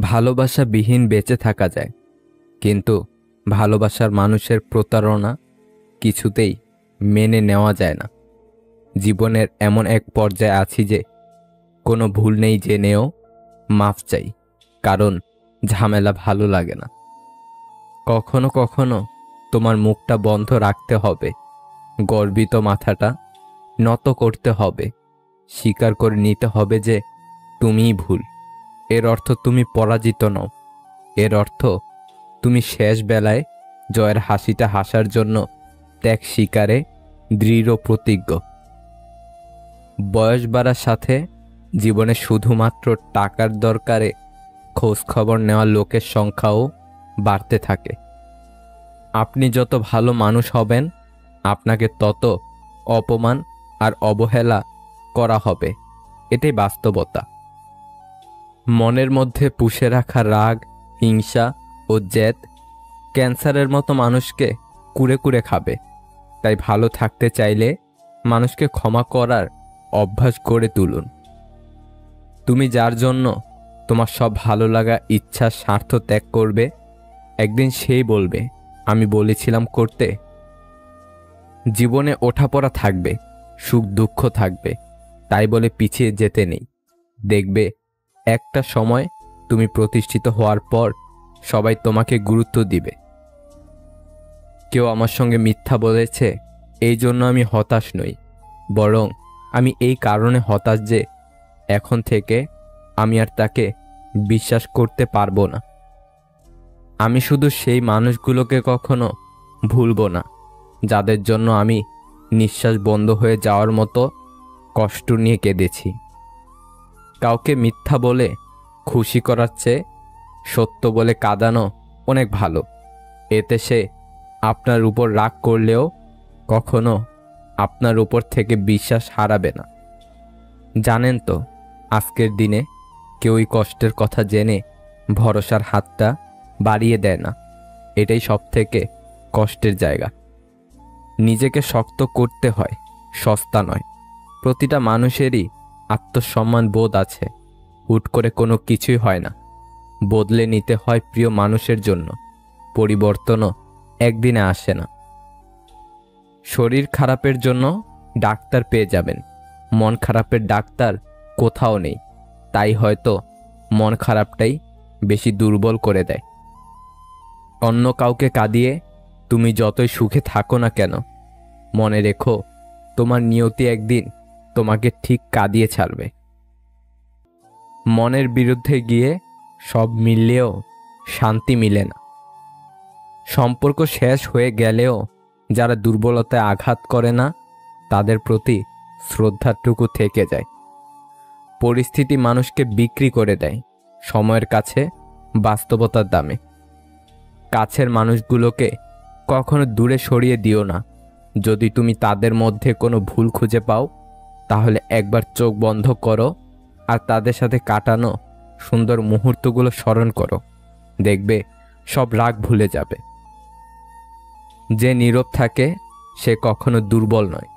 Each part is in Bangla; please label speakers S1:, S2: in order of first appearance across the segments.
S1: ভালোবাসাবিহীন বেঁচে থাকা যায়, কিন্তু ভালোবাসার মানুষের প্রতারণা কিছুতেই মেনে নেওয়া যায় না। জীবনের এমন এক পর্যায়ে আছি যে কোনো ভুল নেই জেনেও মাফ চাই, কারণ ঝামেলা ভালো লাগে না। কখনো কখনো তোমার মুখটা বন্ধ রাখতে হবে, গর্বিত মাথাটা নত করতে হবে, স্বীকার করে নিতে হবে যে তুমিই ভুল। এর অর্থ তুমি পরাজিত নও, এর অর্থ তুমি শেষ বেলায় জয়ের হাসিটা হাসার জন্য ত্যাগ স্বীকারে দৃঢ় প্রতিজ্ঞ। বয়স বাড়ার সাথে জীবনে শুধুমাত্র টাকার দরকারে খোঁজ খবর নেওয়া লোকের সংখ্যাও বাড়তে থাকে। আপনি যত ভালো মানুষ হবেন, আপনাকে তত অপমান আর অবহেলা করা হবে। এটাই বাস্তবতা। মনের মধ্যে পুষে রাখা রাগ, হিংসা ও জেদ ক্যান্সারের মতো মানুষকে কুরে কুরে খাবে। তাই ভালো থাকতে চাইলে মানুষকে ক্ষমা করার অভ্যাস গড়ে তুলুন। তুমি যার জন্য তোমার সব ভালো লাগা, ইচ্ছা, স্বার্থ ত্যাগ করবে, একদিন সেই বলবে আমি বলেছিলাম করতে। জীবনে ওঠাপড়া থাকবে, সুখ দুঃখ থাকবে, তাই বলে পিছিয়ে যেতে নেই। দেখবে একটা সময় তুমি প্রতিষ্ঠিত হওয়ার পর সবাই তোমাকে গুরুত্ব দিবে। কেউ আমার সঙ্গে মিথ্যা বলেছে, এই জন্য আমি হতাশ নই, বরং আমি এই কারণে হতাশ যে এখন থেকে আমি আর তাকে বিশ্বাস করতে পারবো না। আমি শুধু সেই মানুষগুলোকে কখনো ভুলবো না যাদের জন্য আমি নিঃশ্বাস বন্ধ হয়ে যাওয়ার মতো কষ্ট নিয়ে কেঁদেছি। কাউকে মিথ্যা বলে খুশি করার চেয়ে সত্য বলে কাঁদানো অনেক ভালো। এতে সে আপনার উপর রাগ করলেও কখনো আপনার উপর থেকে বিশ্বাস হারাবে না। জানেন তো, আজকের দিনে কেউই কষ্টের কথা জেনে ভরসার হাতটা বাড়িয়ে দেয় না। এটাই সবথেকে কষ্টের জায়গা। নিজেকে শক্ত করতে হয়, সস্তা নয়। প্রতিটা মানুষেরই আত্মসম্মান বোধ আছে। হুট করে কোনো কিছুই হয় না, বদলে নিতে হয় প্রিয় মানুষের জন্য। পরিবর্তনও একদিনে আসে না। শরীর খারাপের জন্য ডাক্তার পেয়ে যাবেন, মন খারাপের ডাক্তার কোথাও নেই। তাই হয়তো মন খারাপটাই বেশি দুর্বল করে দেয়। অন্য কাউকে কাঁদিয়ে তুমি যতই সুখে থাকো না কেন, মনে রেখো তোমার নিয়তি একদিন তোমাকে ঠিক কাঁদিয়ে ছাড়বে। মনের বিরুদ্ধে গিয়ে সব মিললেও শান্তি মিলে না। সম্পর্ক শেষ হয়ে গেলেও যারা দুর্বলতায় আঘাত করে না, তাদের প্রতি শ্রদ্ধাটুকু থেকে যায়। পরিস্থিতি মানুষকে বিক্রি করে দেয় সময়ের কাছে, বাস্তবতার দামে। কাছের মানুষগুলোকে কখনো দূরে সরিয়ে দিও না। যদি তুমি তাদের মধ্যে কোনো ভুল খুঁজে পাও, তাহলে একবার চোখ বন্ধ করো আর তাদের সাথে কাটানো সুন্দর মুহূর্তগুলো স্মরণ করো। দেখবে সব রাগ ভুলে যাবে। যে নীরব থাকে সে কখনো দুর্বল নয়,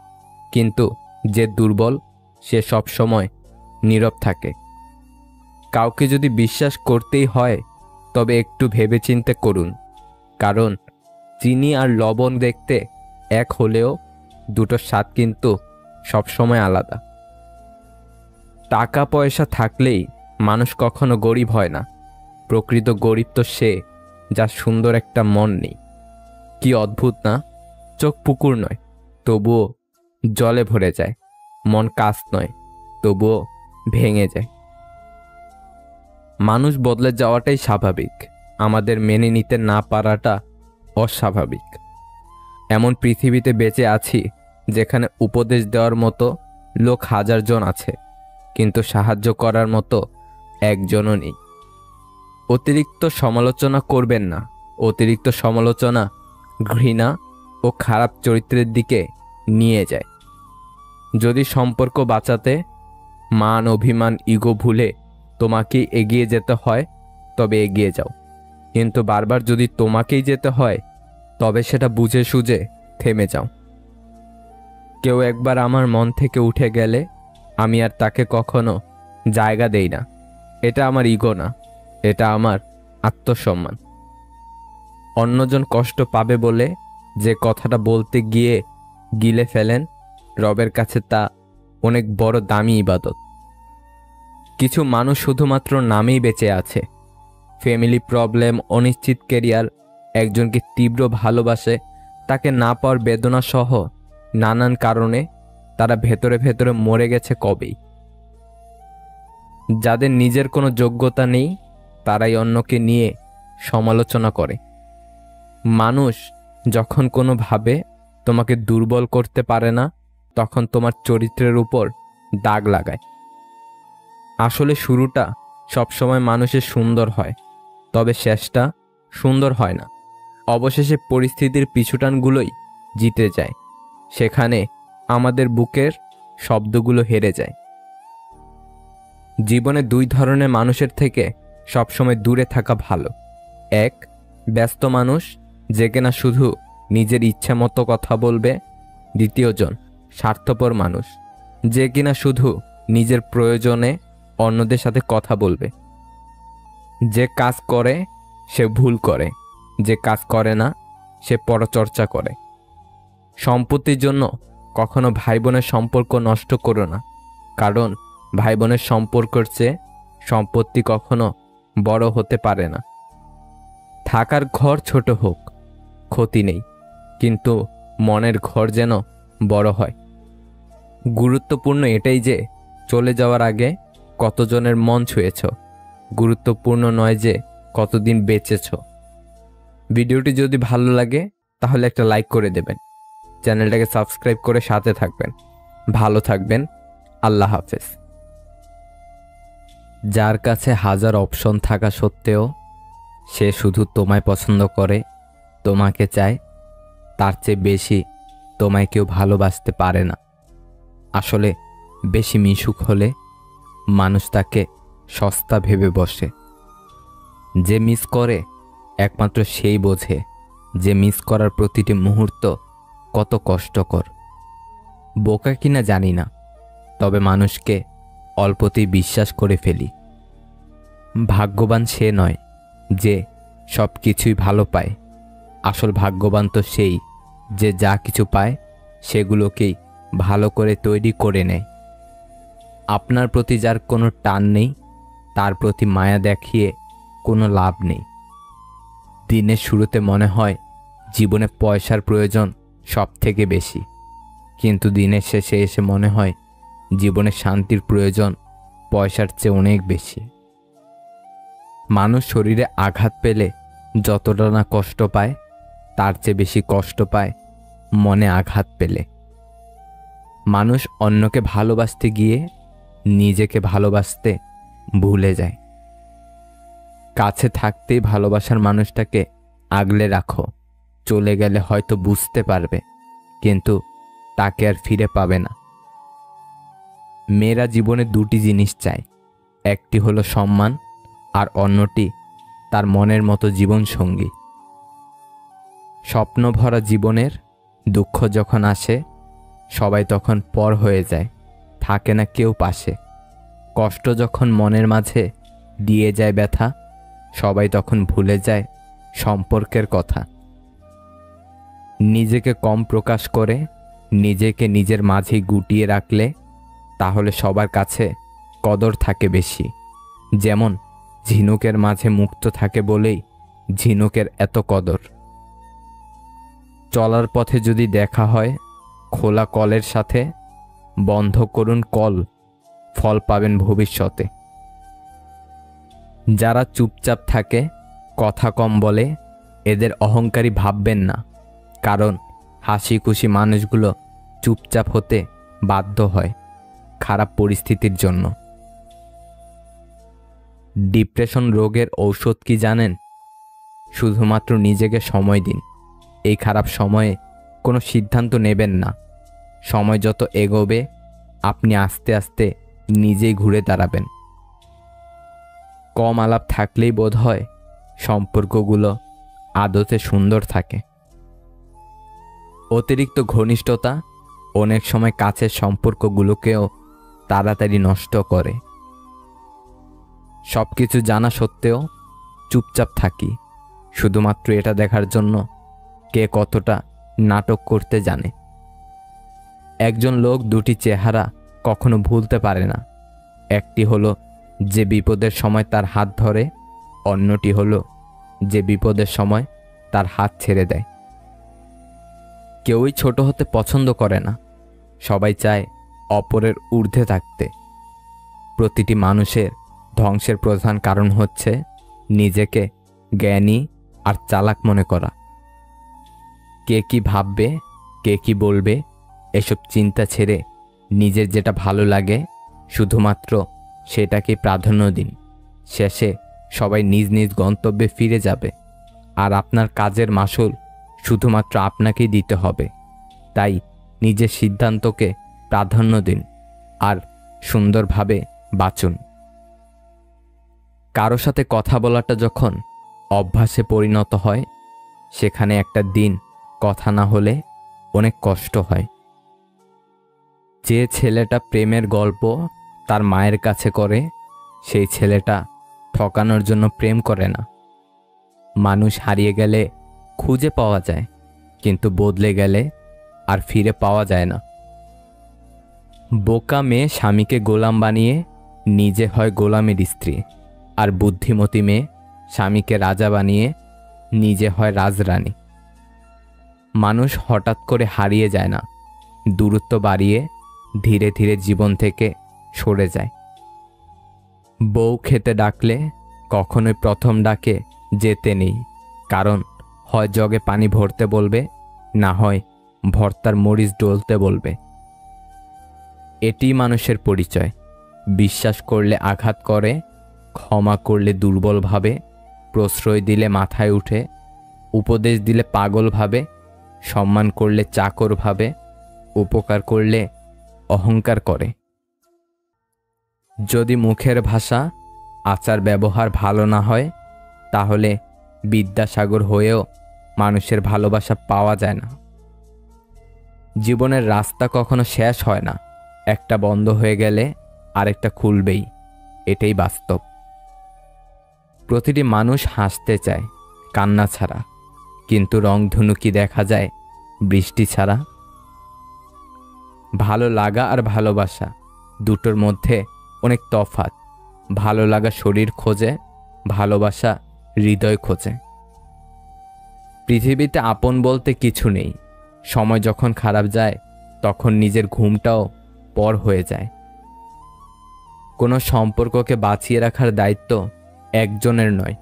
S1: কিন্তু যে দুর্বল সে সব সময় নীরব থাকে। কাউকে যদি বিশ্বাস করতেই হয়, তবে একটু ভেবেচিন্তে করুন, কারণ চিনি আর লবণ দেখতে এক হলেও দুটোর স্বাদ কিন্তু সবসময় আলাদা। টাকা পয়সা থাকলেই মানুষ কখনো গরিব হয় না। প্রকৃত গরিব তো সে যার সুন্দর একটা মন নেই। কি অদ্ভুত না? চোখ পুকুর নয়, তবুও জলে ভরে যায়। মন কাঁচ নয়, তবুও ভেঙে যায়। মানুষ বদলে যাওয়াটাই স্বাভাবিক, আমাদের মেনে নিতে না পারাটা অস্বাভাবিক। এমন পৃথিবীতে বেঁচে আছি যেখানে উপদেশ দেওয়ার মতো লোক হাজার জন আছে, কিন্তু সাহায্য করার মতো একজনও নেই। অতিরিক্ত সমালোচনা করবেন না। অতিরিক্ত সমালোচনা ঘৃণা ও খারাপ চরিত্রের দিকে নিয়ে যায়। যদি সম্পর্ক বাঁচাতে মান, অভিমান, ইগো ভুলে তোমাকেই এগিয়ে যেতে হয়, তবে এগিয়ে যাও। কিন্তু বারবার যদি তোমাকেই যেতে হয়, তবে সেটা বুঝে সুঝে থেমে যাও। কেউ একবার আমার মন থেকে উঠে গেলে আমি আর তাকে কখনো জায়গা দেই না। এটা আমার ইগো না, এটা আমার আত্মসম্মান। অন্যজন কষ্ট পাবে বলে যে কথাটা বলতে গিয়ে গিলে ফেলেন, রবের কাছে তা অনেক বড় দামি ইবাদত। কিছু মানুষ শুধুমাত্র নামেই বেঁচে আছে। ফ্যামিলি প্রবলেম, অনিশ্চিত ক্যারিয়ার, একজনকে তীব্র ভালোবাসে, তাকে না পাওয়ার বেদনা সহ নানান কারণে তারা ভেতরে ভেতরে মরে গেছে কবেই। যাদের নিজের কোনো যোগ্যতা নেই তারাই অন্যকে নিয়ে সমালোচনা করে। মানুষ যখন কোনোভাবে তোমাকে দুর্বল করতে পারে না, তখন তোমার চরিত্রের উপর দাগ লাগায়। আসলে শুরুটা সবসময় মানুষের সুন্দর হয়, তবে শেষটা সুন্দর হয় না। অবশেষে পরিস্থিতির পিছুটানগুলোই জিতে যায়, সেখানে আমাদের বুকের শব্দগুলো হেরে যায়। জীবনে দুই ধরনের মানুষের থেকে সবসময় দূরে থাকা ভালো। এক, ব্যস্ত মানুষ, যে কিনা শুধু নিজের ইচ্ছে মতো কথা বলবে। দ্বিতীয়জন, স্বার্থপর মানুষ, যে কিনা শুধু নিজের প্রয়োজনে অন্যদের সাথে কথা বলবে। যে কাজ করে সে ভুল করে, যে কাজ করে না সে পরচর্চা করে। সম্পত্তির জন্য কখনো ভাই বোনের সম্পর্ক নষ্ট করো না, কারণ ভাই বোনের সম্পর্কের চেয়ে সম্পত্তি কখনো বড় হতে পারে না। থাকার ঘর ছোট হোক ক্ষতি নেই, কিন্তু মনের ঘর যেন বড় হয়। গুরুত্বপূর্ণ এটাই যে চলে যাওয়ার আগে কতজনের মন ছুঁয়েছ, গুরুত্বপূর্ণ নয় যে কতদিন বেঁচেছ। ভিডিওটি যদি ভালো লাগে তাহলে একটা লাইক করে দেবেন, চ্যানেলটাকে সাবস্ক্রাইব করে সাথে থাকবেন। ভালো থাকবেন। আল্লাহ হাফেজ। যার কাছে হাজার অপশন থাকা সত্ত্বেও সে শুধু তোমায় পছন্দ করে, তোমাকে চায়, তার চেয়ে বেশি তোমায় কেউ ভালোবাসতে পারে না। আসলে বেশি মিশুক হলে মানুষ তাকে সস্তা ভেবে বসে। যে মিস করে একমাত্র সেই বোঝে যে মিস করার প্রতিটি মুহূর্ত কত কষ্টকর। বোকা কিনা জানি না, তবে মানুষকে অল্পতেই বিশ্বাস করে ফেলি। ভাগ্যবান সে নয় যে সব কিছুই ভালো পায়, আসল ভাগ্যবান তো সেই যে যা কিছু পায় সেগুলোকেই ভালো করে তৈরি করে নেয়। আপনার প্রতি যার কোনো টান নেই, তার প্রতি মায়া দেখিয়ে কোনো লাভ নেই। দিনের শুরুতে মনে হয় জীবনে পয়সার প্রয়োজন সব থেকে বেশি, কিন্তু দিনের শেষে এসে মনে হয় জীবনে শান্তির প্রয়োজন পয়সার চেয়ে অনেক বেশি। মানুষ শরীরে আঘাত পেলে যতটা না কষ্ট পায়, তার চেয়ে বেশি কষ্ট পায় মনে আঘাত পেলে। মানুষ অন্যকে ভালোবাসতে গিয়ে নিজেকে ভালোবাসতে ভুলে যায়। কাছে থাকতেই ভালোবাসার মানুষটাকে আগলে রাখো, চলে গেলে হয়তো বুঝতে পারবে, কিন্তু তাকে আর ফিরে পাবে না। মেয়েরা জীবনে দুটি জিনিস চায়, একটি হলো সম্মান, আর অন্যটি তার মনের মতো জীবন সঙ্গী। স্বপ্ন ভরা জীবনের দুঃখ যখন আসে, সবাই তখন পর হয়ে যায়, থাকে না কেউ পাশে। কষ্ট যখন মনের মাঝে দিয়ে যায় ব্যথা, সবাই তখন ভুলে যায় সম্পর্কের কথা। নিজেকে কম প্রকাশ করে নিজেকে নিজের মাঝেই গুটিয়ে রাখলে তাহলে সবার কাছে কদর থাকে বেশি। যেমন ঝিনুকের মাঝে মুক্ত থাকে বলেই ঝিনুকের এত কদর। চলার পথে যদি দেখা হয় খোলা কলের সাথে, বন্ধ করুন কল, ফল পাবেন ভবিষ্যতে। যারা চুপচাপ থাকে, কথা কম বলে, এদের অহংকারী ভাববেন না, কারণ হাসি খুশি মানুষগুলো চুপচাপ হতে বাধ্য হয় খারাপ পরিস্থিতির জন্য। ডিপ্রেশন রোগের ঔষধ কি জানেন? শুধুমাত্র নিজেকে সময় দিন। এই খারাপ সময়ে কোনো সিদ্ধান্ত নেবেন না। সময় যত এগোবে আপনি আস্তে আস্তে নিজেই ঘুরে দাঁড়াবেন। কম আলাপ থাকলেই বোধ হয় সম্পর্কগুলো আদতে সুন্দর থাকে। অতিরিক্ত ঘনিষ্ঠতা অনেক সময় কাছের সম্পর্কগুলোকেও তাড়াতাড়ি নষ্ট করে। সব কিছু জানা সত্ত্বেও চুপচাপ থাকি, শুধুমাত্র এটা দেখার জন্য কে কতটা নাটক করতে জানে। একজন লোক দুটি চেহারা কখনো ভুলতে পারে না। একটি হলো যে বিপদের সময় তার হাত ধরে, অন্যটি হলো যে বিপদের সময় তার হাত ছেড়ে দেয়। কেউই ছোট হতে পছন্দ করে না, সবাই চায় অপরের ঊর্ধ্বে থাকতে। প্রতিটি মানুষের ধ্বংসের প্রধান কারণ হচ্ছে নিজেকে জ্ঞানী আর চালাক মনে করা। কে কি ভাববে, কে কি বলবে, এসব চিন্তা ছেড়ে নিজের যেটা ভালো লাগে শুধুমাত্র সেটাকে প্রাধান্য দিন। শেষে সবাই নিজ নিজ গন্তব্যে ফিরে যাবে, আর আপনার কাজের মাসুল শুধুমাত্র আপনাকেই দিতে হবে। তাই নিজের সিদ্ধান্তকে প্রাধান্য দিন আর সুন্দরভাবে বাঁচুন। কারো সাথে কথা বলাটা যখন অভ্যাসে পরিণত হয়, সেখানে একটা দিন কথা না হলে অনেক কষ্ট হয়। যে ছেলেটা প্রেমের গল্প তার মায়ের কাছে করে, সেই ছেলেটা ঠকানোর জন্য প্রেম করে না। মানুষ হারিয়ে গেলে খুঁজে পাওয়া যায়, কিন্তু বদলে গেলে আর ফিরে পাওয়া যায় না। বোকা মেয়ে স্বামীকে গোলাম বানিয়ে নিজে হয় গোলামের স্ত্রী, আর বুদ্ধিমতী মেয়ে স্বামীকে রাজা বানিয়ে নিজে হয় রাজরানী। মানুষ হঠাৎ করে হারিয়ে যায় না, দূরত্ব বাড়িয়ে ধীরে ধীরে জীবন থেকে সরে যায়। বউ খেতে ডাকলে কখনোই প্রথম ডাকে যেতে নেই, কারণ হয় জগে পানি ভরতে বলবে, না হয় ভর্তার মরিচ ডলতে বলবে। এটি মানুষের পরিচয়। বিশ্বাস করলে আঘাত করে, ক্ষমা করলে দুর্বল ভাবে, প্রশ্রয় দিলে মাথায় উঠে, উপদেশ দিলে পাগল ভাবে, সম্মান করলে চাকর ভাবে, উপকার করলে অহংকার করে। যদি মুখের ভাষা, আচার ব্যবহার ভালো না হয়, তাহলে বিদ্যাসাগর হয়েও মানুষের ভালোবাসা পাওয়া যায় না। জীবনের রাস্তা কখনো শেষ হয় না, একটা বন্ধ হয়ে গেলে আরেকটা খুলবেই, এটাই বাস্তব। প্রতিটি মানুষ হাসতে চায় কান্না ছাড়া, কিন্তু রংধনু কি দেখা যায় বৃষ্টি ছাড়া? ভালো লাগা আর ভালোবাসা দুটোর মধ্যে অনেক তফাৎ। ভালো লাগা শরীর খোঁজে, ভালোবাসা হৃদয় খোঁজে। পৃথিবীতে আপন বলতে কিছু নেই। সময় যখন খারাপ যায়, তখন নিজের ঘুমটাও পর হয়ে যায়। কোনো সম্পর্ককে বাঁচিয়ে রাখার দায়িত্ব একজনের নয়,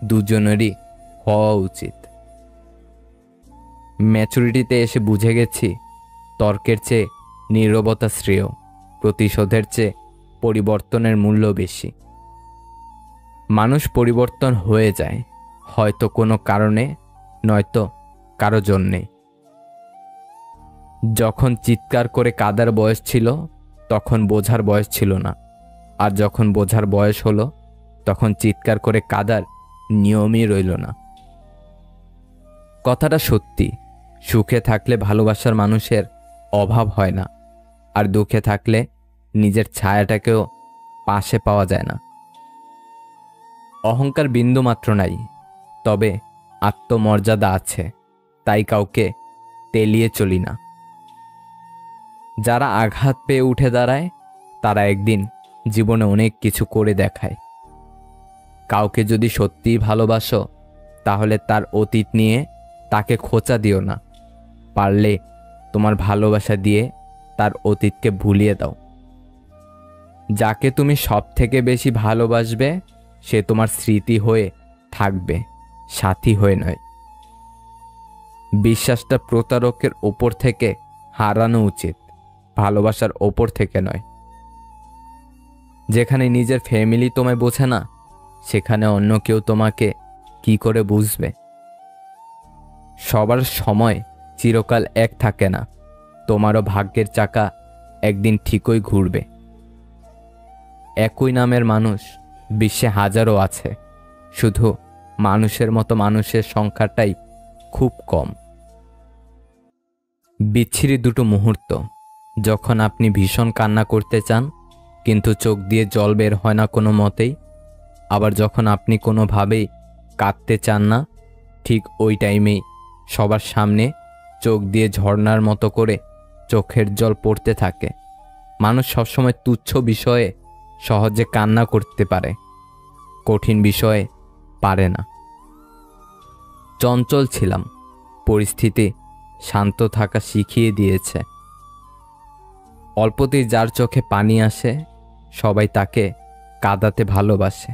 S1: দুজনেরই হওয়া উচিত। ম্যাচুরিটিতে এসে বুঝে গেছি, তর্কের চেয়ে নীরবতা শ্রেয়, প্রতিশোধের চেয়ে পরিবর্তনের মূল্য বেশি। মানুষ পরিবর্তন হয়ে যায়, হয়তো কোনো কারণে, নয়তো কারো জন্যে। যখন চিৎকার করে কাঁদার বয়স ছিল, তখন বোঝার বয়স ছিল না, আর যখন বোঝার বয়স হলো, তখন চিৎকার করে কাঁদার নিয়মই রইল না। কথাটা সত্যি, সুখে থাকলে ভালোবাসার মানুষের অভাব হয় না, আর দুঃখে থাকলে নিজের ছায়াটাকেও পাশে পাওয়া যায় না। অহংকার বিন্দুমাত্র নাই, তবে আত্মমর্যাদা আছে, তাই কাউকে তেলিয়ে চলি না। যারা আঘাত পেয়ে উঠে দাঁড়ায়, তারা একদিন জীবনে অনেক কিছু করে দেখায়। কাউকে যদি সত্যিই ভালোবাসো, তাহলে তার অতীত নিয়ে তাকে খোঁচা দিও না। পারলে তোমার ভালোবাসা দিয়ে তার অতীতকে ভুলিয়ে দাও। যাকে তুমি সব থেকে বেশি ভালোবাসবে, সে তোমার স্মৃতি হয়ে থাকবে, সাথী হয়ে নয়। বিশ্বাসটা প্রতারকের ওপর থেকে হারানো উচিত, ভালোবাসার ওপর থেকে নয়। যেখানে নিজের ফ্যামিলি তোমায় বোঝে না, সেখানে অন্য কেউ তোমাকে কি করে বুঝবে? সবার সময় চিরকাল এক থাকে না, তোমারও ভাগ্যের চাকা একদিন ঠিকই ঘুরবে। একই নামের মানুষ বিশ্বে হাজারো আছে, শুধু মানুষের মতো মানুষের সংখ্যাটাই খুব কম। বিচ্ছিরি দুটো মুহূর্ত, যখন আপনি ভীষণ কান্না করতে চান, কিন্তু চোখ দিয়ে জল বের হয় না কোনো মতেই, আবার যখন আপনি কোনোভাবেই কাঁদতে চান না, ঠিক ওই টাইমেই সবার সামনে চোখ দিয়ে ঝর্ণার মতো করে চোখের জল পড়তে থাকে। মানুষ সবসময় তুচ্ছ বিষয়ে সহজে কান্না করতে পারে, কঠিন বিষয়ে পারে না। চঞ্চল ছিলাম, পরিস্থিতি শান্ত থাকা শিখিয়ে দিয়েছে। অল্পতেই যার চোখে পানি আসে, সবাই তাকে কাঁদাতে ভালোবাসে।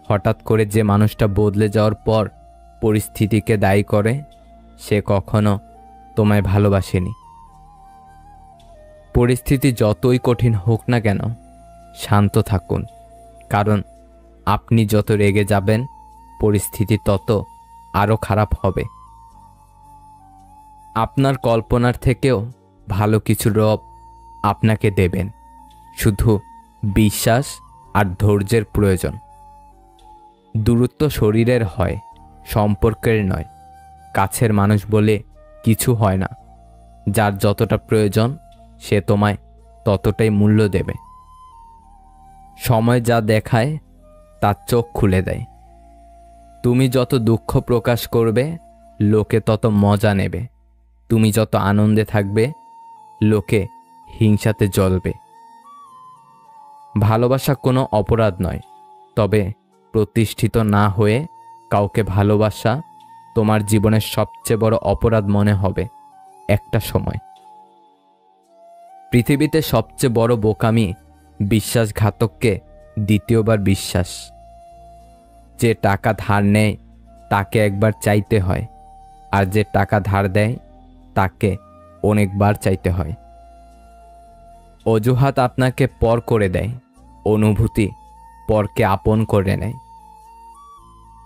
S1: হঠাৎ করে যে মানুষটা বদলে যাওয়ার পর পরিস্থিতিকে দায়ী করে, সে কখনো তোমায় ভালোবাসেনি। পরিস্থিতি যতই কঠিন হোক না কেন, শান্ত থাকুন, কারণ আপনি যত রেগে যাবেন পরিস্থিতি তত আরও খারাপ হবে। আপনার কল্পনার থেকেও ভালো কিছু রব আপনাকে দেবেন, শুধু বিশ্বাস আর ধৈর্যের প্রয়োজন। দূরত্ব শরীরের হয়, সম্পর্কের নয়। কাছের মানুষ বলে কিছু হয় না, যার যতটা প্রয়োজন সে তোমায় ততটাই মূল্য দেবে। সময় যা দেখায় তার চোখ খুলে দেয়। তুমি যত দুঃখ প্রকাশ করবে লোকে তত মজা নেবে, তুমি যত আনন্দে থাকবে লোকে হিংসাতে জ্বলবে। ভালোবাসা কোনো অপরাধ নয়, তবে প্রতিষ্ঠিত না হয়ে কাউকে ভালোবাসা তোমার জীবনের সবচেয়ে বড় অপরাধ মনে হবে একটা সময়। পৃথিবীতে সবচেয়ে বড় বোকামি বিশ্বাসঘাতককে দ্বিতীয়বার বিশ্বাস। যে টাকা ধার নেয় তাকে একবার চাইতে হয়, আর যে টাকা ধার দেয় তাকে অনেকবার চাইতে হয়। অজুহাত আপনাকে পর করে দেয়, অনুভূতি পরকে আপন করে নেয়।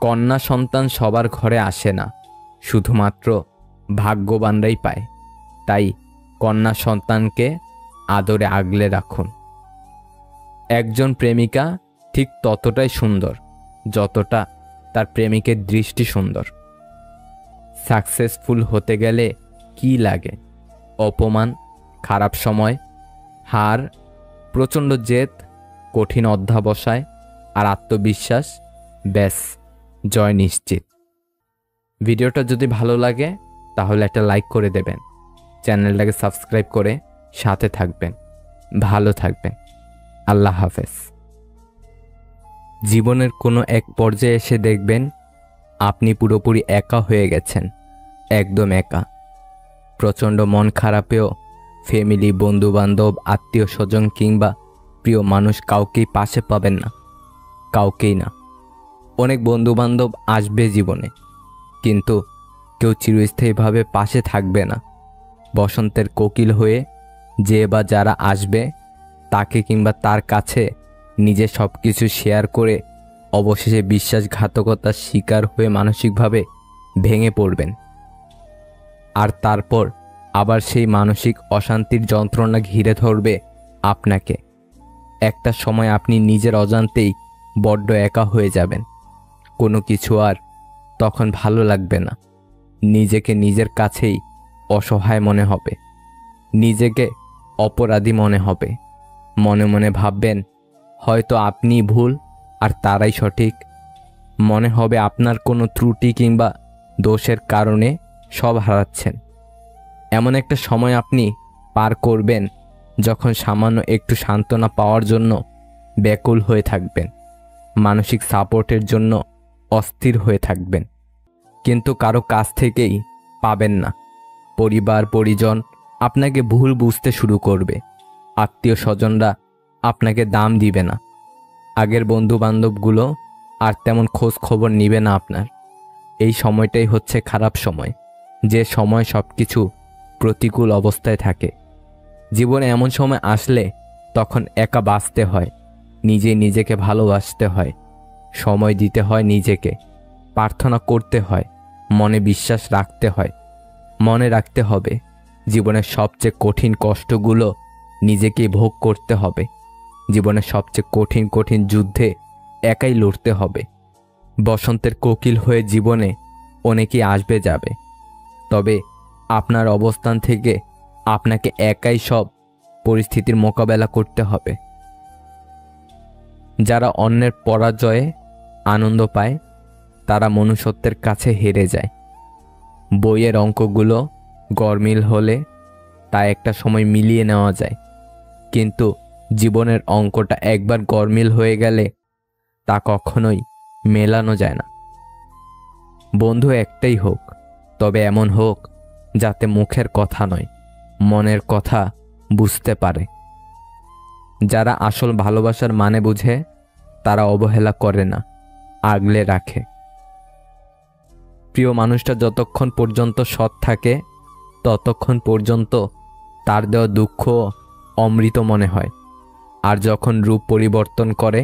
S1: কন্যা সন্তান সবার ঘরে আসে না, শুধুমাত্র ভাগ্যবানরাই পায়। তাই কন্যা সন্তানকে আদরে আগলে রাখুন। একজন প্রেমিকা ঠিক ততটাই সুন্দর যতটা তার প্রেমিকের দৃষ্টি সুন্দর। সাকসেসফুল হতে গেলে কি লাগে? অপমান, খারাপ সময়, হার, প্রচণ্ড জেদ, কঠিন অধ্যাবসায় আর আত্মবিশ্বাস, ব্যাস জয় নিশ্চিত। ভিডিওটা যদি ভালো লাগে তাহলে একটা লাইক করে দেবেন, চ্যানেলটাকে সাবস্ক্রাইব করে সাথে থাকবেন। ভালো থাকবেন। আল্লাহ হাফেজ। জীবনের কোনো এক পর্যায়ে এসে দেখবেন আপনি পুরোপুরি একা হয়ে গেছেন, একদম একা। প্রচণ্ড মন খারাপেও ফ্যামিলি, বন্ধুবান্ধব, আত্মীয় স্বজন কিংবা প্রিয় মানুষ কাউকেই পাশে পাবেন না, কাউকেই না। অনেক বন্ধুবান্ধব আসবে জীবনে, কিন্তু কেউ চিরস্থায়ীভাবে পাশে থাকবে না। বসন্তের কোকিল হয়ে যে বা যারা আসবে তাকে কিংবা তার কাছে নিজে সব কিছু শেয়ার করে অবশেষে বিশ্বাসঘাতকতার শিকার হয়ে মানসিকভাবে ভেঙে পড়বেন। আর তারপর আবার সেই মানসিক অশান্তির যন্ত্রণা ঘিরে ধরবে আপনাকে। একটা সময় আপনি নিজের অজান্তেই বড্ড একা হয়ে যাবেন। কোনো কিছু আর তখন ভালো লাগবে না। নিজেকে নিজের কাছেই অসহায় মনে হবে, নিজেকে অপরাধী মনে হবে। মনে মনে ভাববেন হয়তো আপনিই ভুল আর তারাই সঠিক। মনে হবে আপনার কোনো ত্রুটি কিংবা দোষের কারণে সব হারাচ্ছেন। এমন একটা সময় আপনি পার করবেন যখন সামান্য একটু সান্ত্বনা পাওয়ার জন্য ব্যাকুল হয়ে থাকবেন, মানসিক সাপোর্টের জন্য অস্থির হয়ে থাকবেন, কিন্তু কারো কাছ থেকেই পাবেন না। পরিবার পরিজন আপনাকে ভুল বুঝতে শুরু করবে, আত্মীয় স্বজনরা আপনাকে দাম দিবে না, আগের বন্ধু বান্ধবগুলো আর তেমন খোঁজ খবর নিবে না আপনার। এই সময়টাই হচ্ছে খারাপ সময়, যে সময় সব কিছু প্রতিকূল অবস্থায় থাকে। জীবনে এমন সময় আসলে তখন একা বাঁচতে হয়, নিজে নিজেকে ভালোবাসতে হয়, সময় দিতে হয় নিজেকে, প্রার্থনা করতে হয়, মনে বিশ্বাস রাখতে হয়। মনে রাখতে হবে জীবনের সবচেয়ে কঠিন কষ্টগুলো নিজেকেই ভোগ করতে হবে। জীবনের সবচেয়ে কঠিন কঠিন যুদ্ধে একাই লড়তে হবে। বসন্তের কোকিল হয়ে জীবনে অনেকেই আসবে যাবে, তবে আপনার অবস্থান থেকে আপনাকে একাই সব পরিস্থিতির মোকাবেলা করতে হবে। যারা অন্যের পরাজয়ে আনন্দ পায় তারা মনুষ্যত্বের কাছে হেরে যায়। বইয়ের অঙ্কগুলো গরমিল হলে তা একটা সময় মিলিয়ে নেওয়া যায়, কিন্তু জীবনের অঙ্কটা একবার গরমিল হয়ে গেলে তা কখনোই মেলানো যায় না। বন্ধু একটাই হোক, তবে এমন হোক যাতে মুখের কথা নয়, মনের কথা বুঝতে পারে। যারা আসল ভালোবাসার মানে বুঝে তারা অবহেলা করে না, আগলে রাখে। প্রিয় মানুষটা যতক্ষণ পর্যন্ত সৎ থাকে ততক্ষণ পর্যন্ত তার দেওয়া দুঃখ অমৃত মনে হয়, আর যখন রূপ পরিবর্তন করে,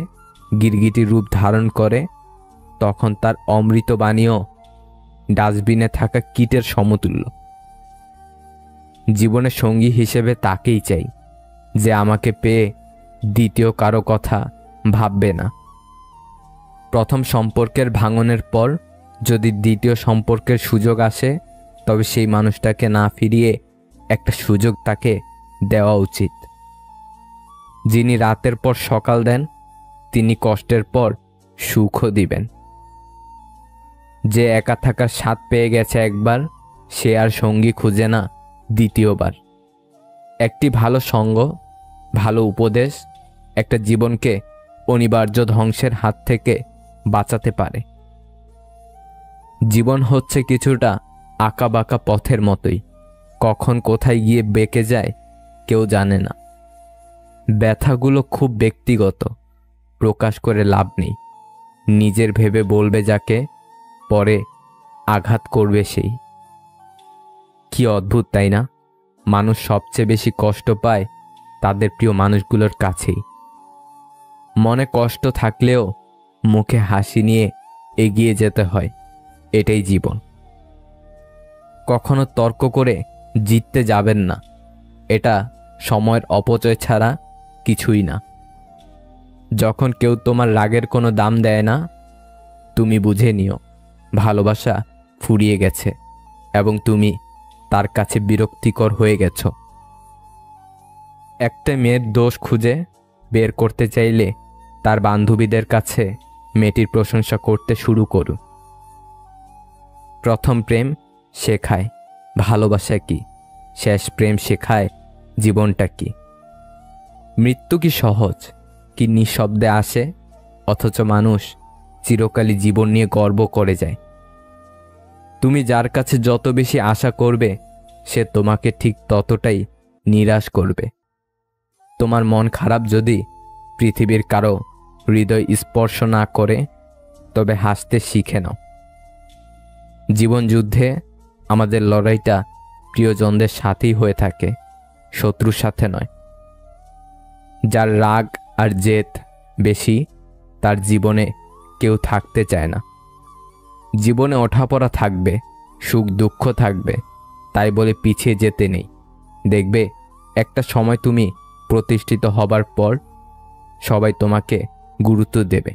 S1: গিরগিটি রূপ ধারণ করে, তখন তার অমৃত বাণীও ডাস্টবিনে থাকা কীটের সমতুল্য। জীবনে সঙ্গী হিসেবে তাকেই চাই যে আমাকে পেয়ে দ্বিতীয় কারো কথা ভাববে না। প্রথম সম্পর্কের ভাঙনের পর যদি দ্বিতীয় সম্পর্কের সুযোগ আসে, তবে সেই মানুষটাকে না ফিরিয়ে একটা সুযোগ তাকে দেওয়া উচিত। যিনি রাতের পর সকাল দেন তিনি কষ্টের পর সুখও দিবেন। যে একা থাকার স্বাদ পেয়ে গেছে একবার, সে আর সঙ্গী খুঁজে না দ্বিতীয়বার। একটি ভালো সঙ্গ, ভালো উপদেশ একটা জীবনকে অনিবার্য ধ্বংসের হাত থেকে বাঁচাতে পারে। জীবন হচ্ছে কিছুটা আঁকাবাঁকা পথের মতোই, কখন কোথায় গিয়ে বেঁকে যায় কেউ জানে না। ব্যথাগুলো খুব ব্যক্তিগত, প্রকাশ করে লাভ নেই। নিজের ভেবে বলবে যাকে, পরে আঘাত করবে সেই। কি অদ্ভুত তাই না? মানুষ সবচেয়ে বেশি কষ্ট পায় তাদের প্রিয় মানুষগুলোর কাছেই। মনে কষ্ট থাকলেও মুখে হাসি নিয়ে এগিয়ে যেতে হয়, এটাই জীবন। কখনো তর্ক করে জিততে যাবেন না, এটা সময়ের অপচয় ছাড়া কিছুই না। যখন কেউ তোমার রাগের কোনো দাম দেয় না, তুমি বুঝে নিও ভালোবাসা ফুরিয়ে গেছে এবং তুমি তার কাছে বিরক্তিকর হয়ে গেছ। একটা মেয়ের দোষ খুঁজে বের করতে চাইলে তার বান্ধবীদের কাছে মেয়েটির প্রশংসা করতে শুরু করুন। প্রথম প্রেম শেখায় ভালোবাসা কি, শেষ প্রেম শেখায় জীবনটা কি। মৃত্যু কি সহজ, কি নিঃশব্দে আসে, অথচ মানুষ চিরকালই জীবন নিয়ে গর্ব করে যায়। তুমি যার কাছে যত বেশি আশা করবে, সে তোমাকে ঠিক ততটাই নিরাশ করবে। তোমার মন খারাপ যদি পৃথিবীর কারো হৃদয় স্পর্শ না করে, তবে হাসতে শিখে নাও। জীবন যুদ্ধে আমাদের লড়াইটা প্রিয়জনদের সাথেই হয়ে থাকে, শত্রুর সাথে নয়। যার রাগ আর জেদ বেশি, তার জীবনে কেউ থাকতে চায় না। জীবনে ওঠাপড়া থাকবে, সুখ দুঃখ থাকবে, তাই বলে পিছিয়ে যেতে নেই। দেখবে একটা সময় তুমি প্রতিষ্ঠিত হবার পর সবাই তোমাকে গুরুত্ব দেবে।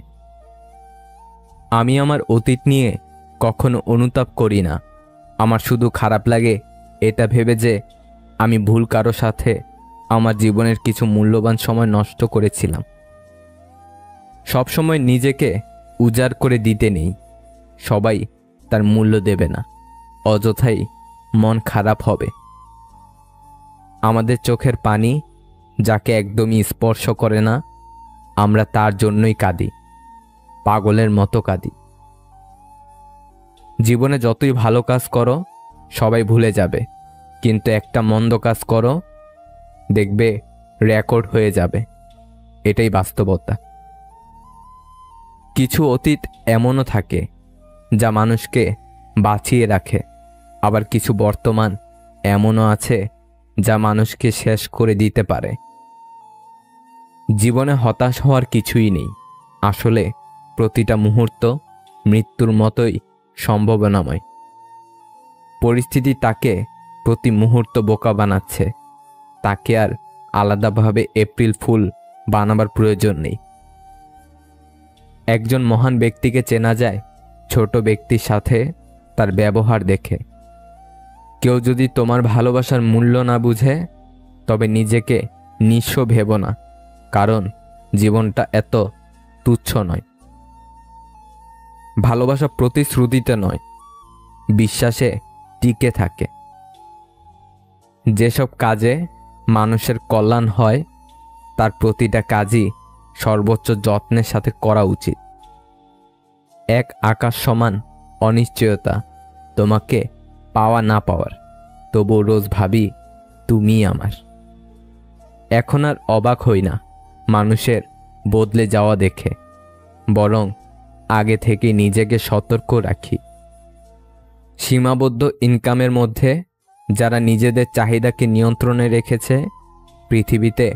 S1: আমি আমার অতীত নিয়ে কখনো অনুতাপ করি না। আমার শুধু খারাপ লাগে এটা ভেবে যে আমি ভুল কারো সাথে আমার জীবনের কিছু মূল্যবান সময় নষ্ট করেছিলাম। সবসময় নিজেকে উজাড় করে দিতে নেই, সবাই তার মূল্য দেবে না, অযথাই মন খারাপ হবে। আমাদের চোখের পানি যাকে একদমই স্পর্শ করে না, আমরা তার জন্যই কাঁদি, পাগলের মতো কাঁদি। জীবনে যতই ভালো কাজ করো সবাই ভুলে যাবে, কিন্তু একটা মন্দ কাজ করো, দেখবে রেকর্ড হয়ে যাবে। এটাই বাস্তবতা। কিছু অতীত এমনও থাকে যা মানুষকে বাঁচিয়ে রাখে, আবার কিছু বর্তমান এমনও আছে যা মানুষকে শেষ করে দিতে পারে। জীবনে হতাশ হওয়ার কিছুই নেই। আসলে প্রতিটা মুহূর্ত মৃত্যুর মতোই সম্ভাবনাময়। পরিস্থিতি তাকে প্রতি মুহূর্ত বোকা বানাচ্ছে, তাকে আর আলাদাভাবে এপ্রিল ফুল বানাবার প্রয়োজন নেই। একজন মহান ব্যক্তিকে চেনা যায় ছোট ব্যক্তির সাথে তার ব্যবহার দেখে। কেউ যদি তোমার ভালোবাসার মূল্য না বুঝে, তবে নিজেকে নিঃস্ব ভেবো না, কারণ জীবনটা এত তুচ্ছ নয়। ভালোবাসা প্রতিশ্রুতিতে নয়, বিশ্বাসে টিকে থাকে। যেসব কাজে মানুষের কল্যাণ হয় তার প্রতিটা কাজই সর্বোচ্চ যত্নের সাথে করা উচিত। এক আকাশ সমান অনিশ্চয়তা তোমাকে পাওয়া না পাওয়ার, তবুও রোজ ভাবি তুমিই আমার। এখন আর অবাক হই না মানুষের বদলে যাওয়া দেখে, বরং আগে থেকে নিজেকে সতর্ক রাখি। সীমাবদ্ধ ইনকামের মধ্যে যারা নিজেদের চাহিদাকে নিয়ন্ত্রণে রেখেছে পৃথিবীতে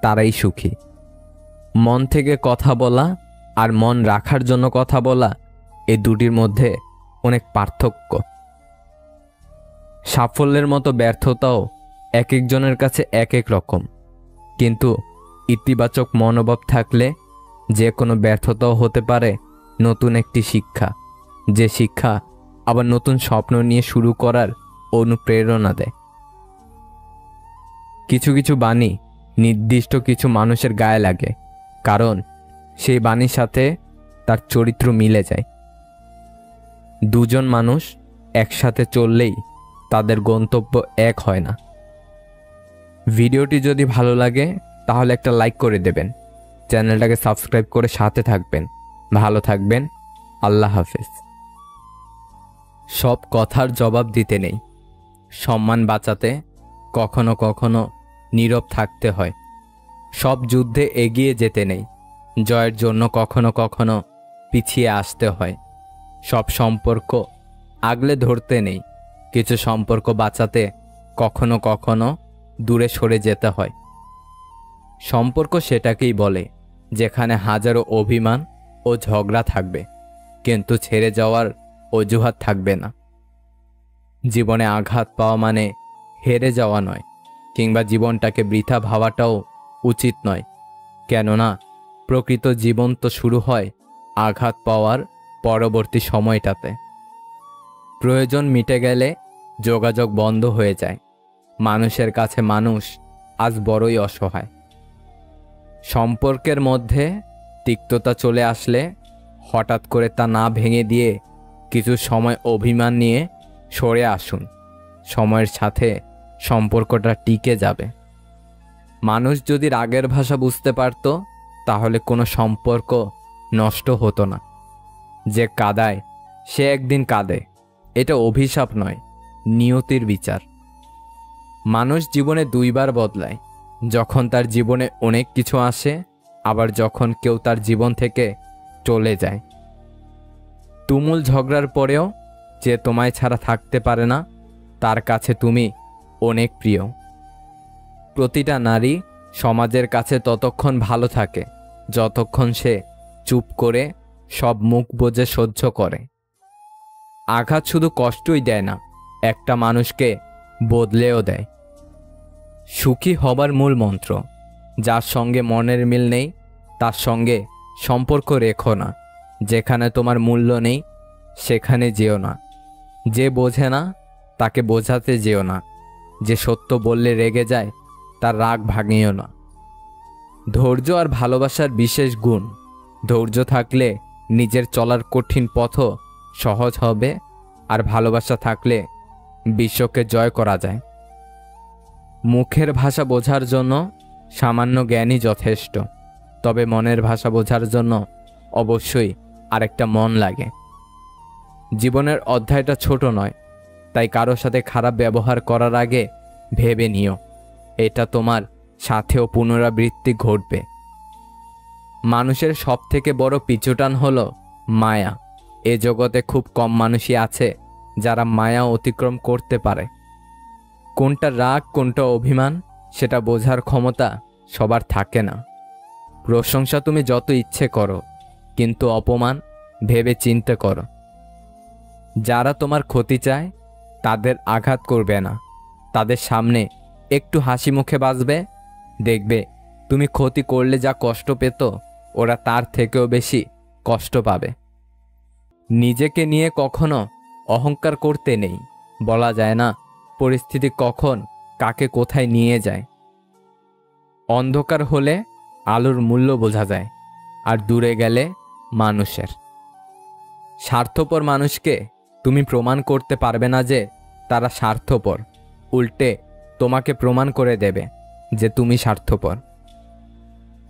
S1: তারাই সুখী। মন থেকে কথা বলা আর মন রাখার জন্য কথা বলা, এই দুটির মধ্যে অনেক পার্থক্য। সাফল্যের মতো ব্যর্থতাও এক একজনের কাছে এক এক রকম, কিন্তু ইতিবাচক মনোভাব থাকলে যে কোনো ব্যর্থতাও হতে পারে নতুন একটি শিক্ষা, যে শিক্ষা আবার নতুন স্বপ্ন নিয়ে শুরু করার অনুপ্রেরণা দেয়। কিছু কিছু বাণী নির্দিষ্ট কিছু মানুষের গায়ে লাগে, কারণ সেই বাণীর সাথে তার চরিত্র মিলে যায়। দুজন মানুষ একসাথে চললেই তাদের গন্তব্য এক হয় না। ভিডিওটি যদি ভালো লাগে তাহলে একটা লাইক করে দেবেন, চ্যানেলটাকে সাবস্ক্রাইব করে সাথে থাকবেন। ভালো থাকবেন। আল্লাহ হাফেজ। সব কথার জবাব দিতে নেই, সম্মান বাঁচাতে কখনো কখনো নীরব থাকতে হয়। সব যুদ্ধে এগিয়ে যেতে নেই, জয়ের জন্য কখনো কখনো পিছিয়ে আসতে হয়। সব সম্পর্ক আগলে ধরতে নেই, কিছু সম্পর্ক বাঁচাতে কখনো কখনো দূরে সরে যেতে হয়। সম্পর্ক সেটাকেই বলে যেখানে হাজারো অভিমান ও ঝগড়া থাকবে, কিন্তু ছেড়ে যাওয়ার অজুহাত থাকবে না। জীবনে আঘাত পাওয়া মানে হেরে যাওয়া নয়, কিংবা জীবনটাকে বৃথা ভাবাটাও উচিত নয়। কেননা প্রকৃত জীবন তো শুরু হয় আঘাত পাওয়ার পরবর্তী সময়টাতে। প্রয়োজন মিটে গেলে যোগাযোগ বন্ধ হয়ে যায়। মানুষের কাছে মানুষ আজ বড়ই অসহায়। সম্পর্কের মধ্যে তিক্ততা চলে আসলে হঠাৎ করে তা না ভেঙে দিয়ে কিছু সময় অভিমান নিয়ে সরে আসুন। সময়ের সাথে সম্পর্কটা টিকে যাবে। মানুষ যদি রাগের ভাষা বুঝতে পারত তাহলে কোনো সম্পর্ক নষ্ট হতো না। যে কাঁদায় সে একদিন কাঁদে, এটা অভিশাপ নয়, নিয়তির বিচার। মানুষ জীবনে দুইবার বদলায়, যখন তার জীবনে অনেক কিছু আসে, আবার যখন কেউ তার জীবন থেকে চলে যায়। তুমুল ঝগড়ার পরেও যে তোমায় ছাড়া থাকতে পারে না, তার কাছে তুমি অনেক প্রিয়। প্রতিটা নারী সমাজের কাছে ততক্ষণ ভালো থাকে যতক্ষণ সে চুপ করে সব মুখ বুজে সহ্য করে। আঘাত শুধু কষ্টই দেয় না, একটা মানুষকে বদলেও দেয়। সুখী হবার মূল মন্ত্র, যার সঙ্গে মনের মিল নেই তার সঙ্গে সম্পর্ক রেখো না। যেখানে তোমার মূল্য নেই সেখানে যেও না। যে বোঝে না তাকে বোঝাতে যেও না। যে সত্য বললে রেগে যায় তার রাগ ভাঙিও না। ধৈর্য আর ভালোবাসার বিশেষ গুণ, ধৈর্য থাকলে নিজের চলার কঠিন পথও সহজ হবে, আর ভালোবাসা থাকলে বিশ্বকে জয় করা যায়। মুখের ভাষা বোঝার জন্য সামান্য জ্ঞানই যথেষ্ট, তবে মনের ভাষা বোঝার জন্য অবশ্যই আরেকটা মন লাগে। জীবনের অধ্যায়টা ছোট নয়, তাই কারোর সাথে খারাপ ব্যবহার করার আগে ভেবে নিও, এটা তোমার সাথেও পুনরাবৃত্তি ঘটবে। মানুষের সবথেকে বড় পিছুটান হলো মায়া। এ জগতে খুব কম মানুষই আছে যারা মায়া অতিক্রম করতে পারে। কোনটা রাগ কোনটা অভিমান সেটা বোঝার ক্ষমতা সবার থাকে না। প্রশংসা তুমি যত ইচ্ছে করো, কিন্তু অপমান ভেবে চিন্তে করো। যারা তোমার ক্ষতি চায় তাদের আঘাত করবে না, তাদের সামনে একটু হাসি মুখে বাঁচবে। দেখবে তুমি ক্ষতি করলে যা কষ্ট পেত ওরা তার থেকেও বেশি কষ্ট পাবে। নিজেকে নিয়ে কখনো অহংকার করতে নেই। বলা যায় না পরিস্থিতি কখন কাকে কোথায় নিয়ে যায়। অন্ধকার হলে আলোর মূল্য বোঝা যায়, আর দূরে গেলে মানুষের। স্বার্থপর মানুষকে তুমি প্রমাণ করতে পারবে না যে তারা স্বার্থপর, উল্টে তোমাকে প্রমাণ করে দেবে যে তুমি স্বার্থপর।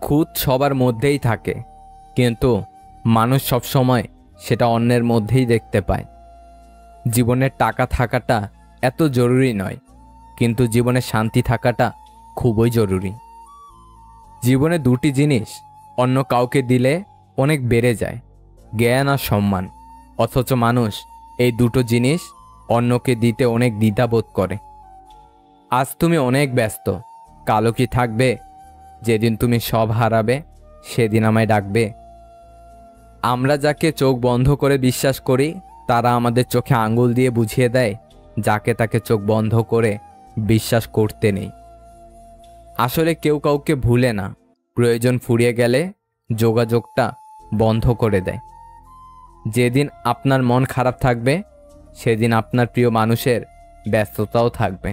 S1: খুঁত সবার মধ্যেই থাকে, কিন্তু মানুষ সবসময় সেটা অন্যের মধ্যেই দেখতে পায়। জীবনের টাকা থাকাটা এত জরুরি নয়, কিন্তু জীবনে শান্তি থাকাটা খুবই জরুরি। জীবনে দুটি জিনিস অন্য কাউকে দিলে অনেক বেড়ে যায়, জ্ঞান আর সম্মান। অথচ মানুষ এই দুটো জিনিস অন্যকে দিতে অনেক দ্বিধাবোধ করে। আজ তুমি অনেক ব্যস্ত, কালও কি থাকবে? যেদিন তুমি সব হারাবে সেদিন আমায় ডাকবে? আমরা যাকে চোখ বন্ধ করে বিশ্বাস করি, তারা আমাদের চোখে আঙ্গুল দিয়ে বুঝিয়ে দেয় যাকে তাকে চোখ বন্ধ করে বিশ্বাস করতে নেই। আসলে কেউ কাউকে ভুলে না, প্রয়োজন ফুরিয়ে গেলে যোগাযোগটা বন্ধ করে দেয়। যেদিন আপনার মন খারাপ থাকবে সেদিন আপনার প্রিয় মানুষের ব্যস্ততাও থাকবে।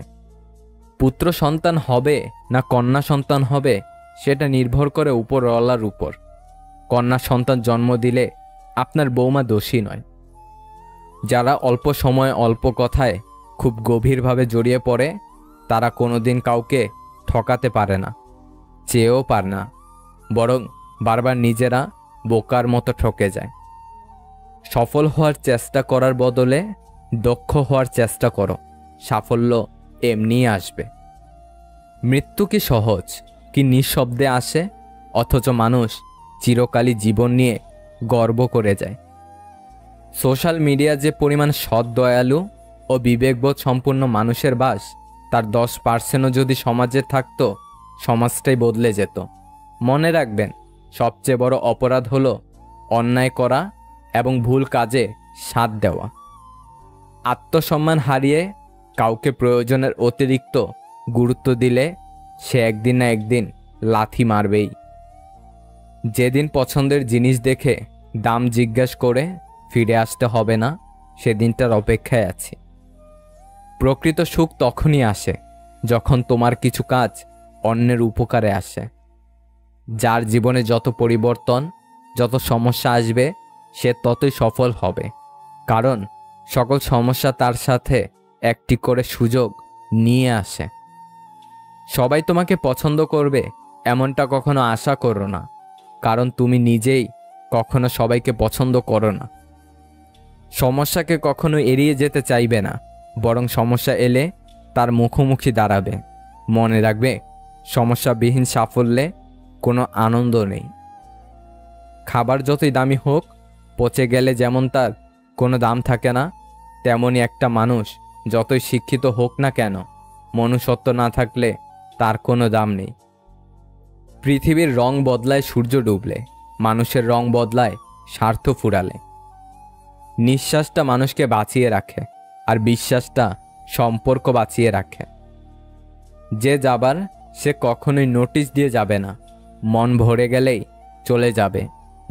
S1: পুত্র সন্তান হবে না কন্যা সন্তান হবে সেটা নির্ভর করে উপরওয়ালার উপর। কন্যা সন্তান জন্ম দিলে আপনার বৌমা দোষী নয়। যারা অল্প সময় অল্প কথায় খুব গভীরভাবে জড়িয়ে পড়ে, তারা কোনোদিন কাউকে ঠকাতে পারে না, চেয়েও পারে না, বরং বারবার নিজেরা বোকার মতো ঠকে যায়। সফল হওয়ার চেষ্টা করার বদলে দক্ষ হওয়ার চেষ্টা করো, সাফল্য এমনিই আসবে। মৃত্যু কি সহজ, কি নিঃশব্দে আসে, অথচ মানুষ চিরকালই জীবন নিয়ে গর্ব করে যায়। সোশ্যাল মিডিয়া যে পরিমাণ সৎ, দয়ালু ও বিবেকবোধ সম্পূর্ণ মানুষের বাস, তার 10% যদি সমাজে থাকতো, সমাজটাই বদলে যেত। মনে রাখবেন, সবচেয়ে বড় অপরাধ হলো অন্যায় করা এবং ভুল কাজে সাথ দেওয়া। আত্মসম্মান হারিয়ে কাউকে প্রয়োজনের অতিরিক্ত গুরুত্ব দিলে সে একদিন না একদিন লাথি মারবেই। যেদিন পছন্দের জিনিস দেখে দাম জিজ্ঞাসা করে ফিরে আসতে হবে না, সেদিনটার অপেক্ষায় আছি। প্রকৃত সুখ তখনই আসে যখন তোমার কিছু কাজ অন্যের উপকারে আসে। যার জীবনে যত পরিবর্তন, যত সমস্যা আসবে, সে ততই সফল হবে, কারণ সকল সমস্যা তার সাথে একটি করে সুযোগ নিয়ে আসে। সবাই তোমাকে পছন্দ করবে এমনটা কখনো আশা করো না, কারণ তুমি নিজেই কখনো সবাইকে পছন্দ করো না। সমস্যাকে কখনো এড়িয়ে যেতে চাইবে না, বরং সমস্যা এলে তার মুখোমুখি দাঁড়াবে। মনে রাখবে, সমস্যাবিহীন সাফল্যে কোনো আনন্দ নেই। খাবার যতই দামি হোক, পচে গেলে যেমন তার কোনো দাম থাকে না, তেমনি একটা মানুষ যতই শিক্ষিত হোক না কেন, মনুষ্যত্ব না থাকলে তার কোনো দাম নেই। পৃথিবীর রং বদলায় সূর্য ডুবলে, মানুষের রং বদলায় স্বার্থ ফুরালে। নিঃশ্বাসটা মানুষকে বাঁচিয়ে রাখে, আর বিশ্বাসটা সম্পর্ক বাঁচিয়ে রাখে। যে যাবার সে কখনোই নোটিশ দিয়ে যাবে না, মন ভরে গেলেই চলে যাবে,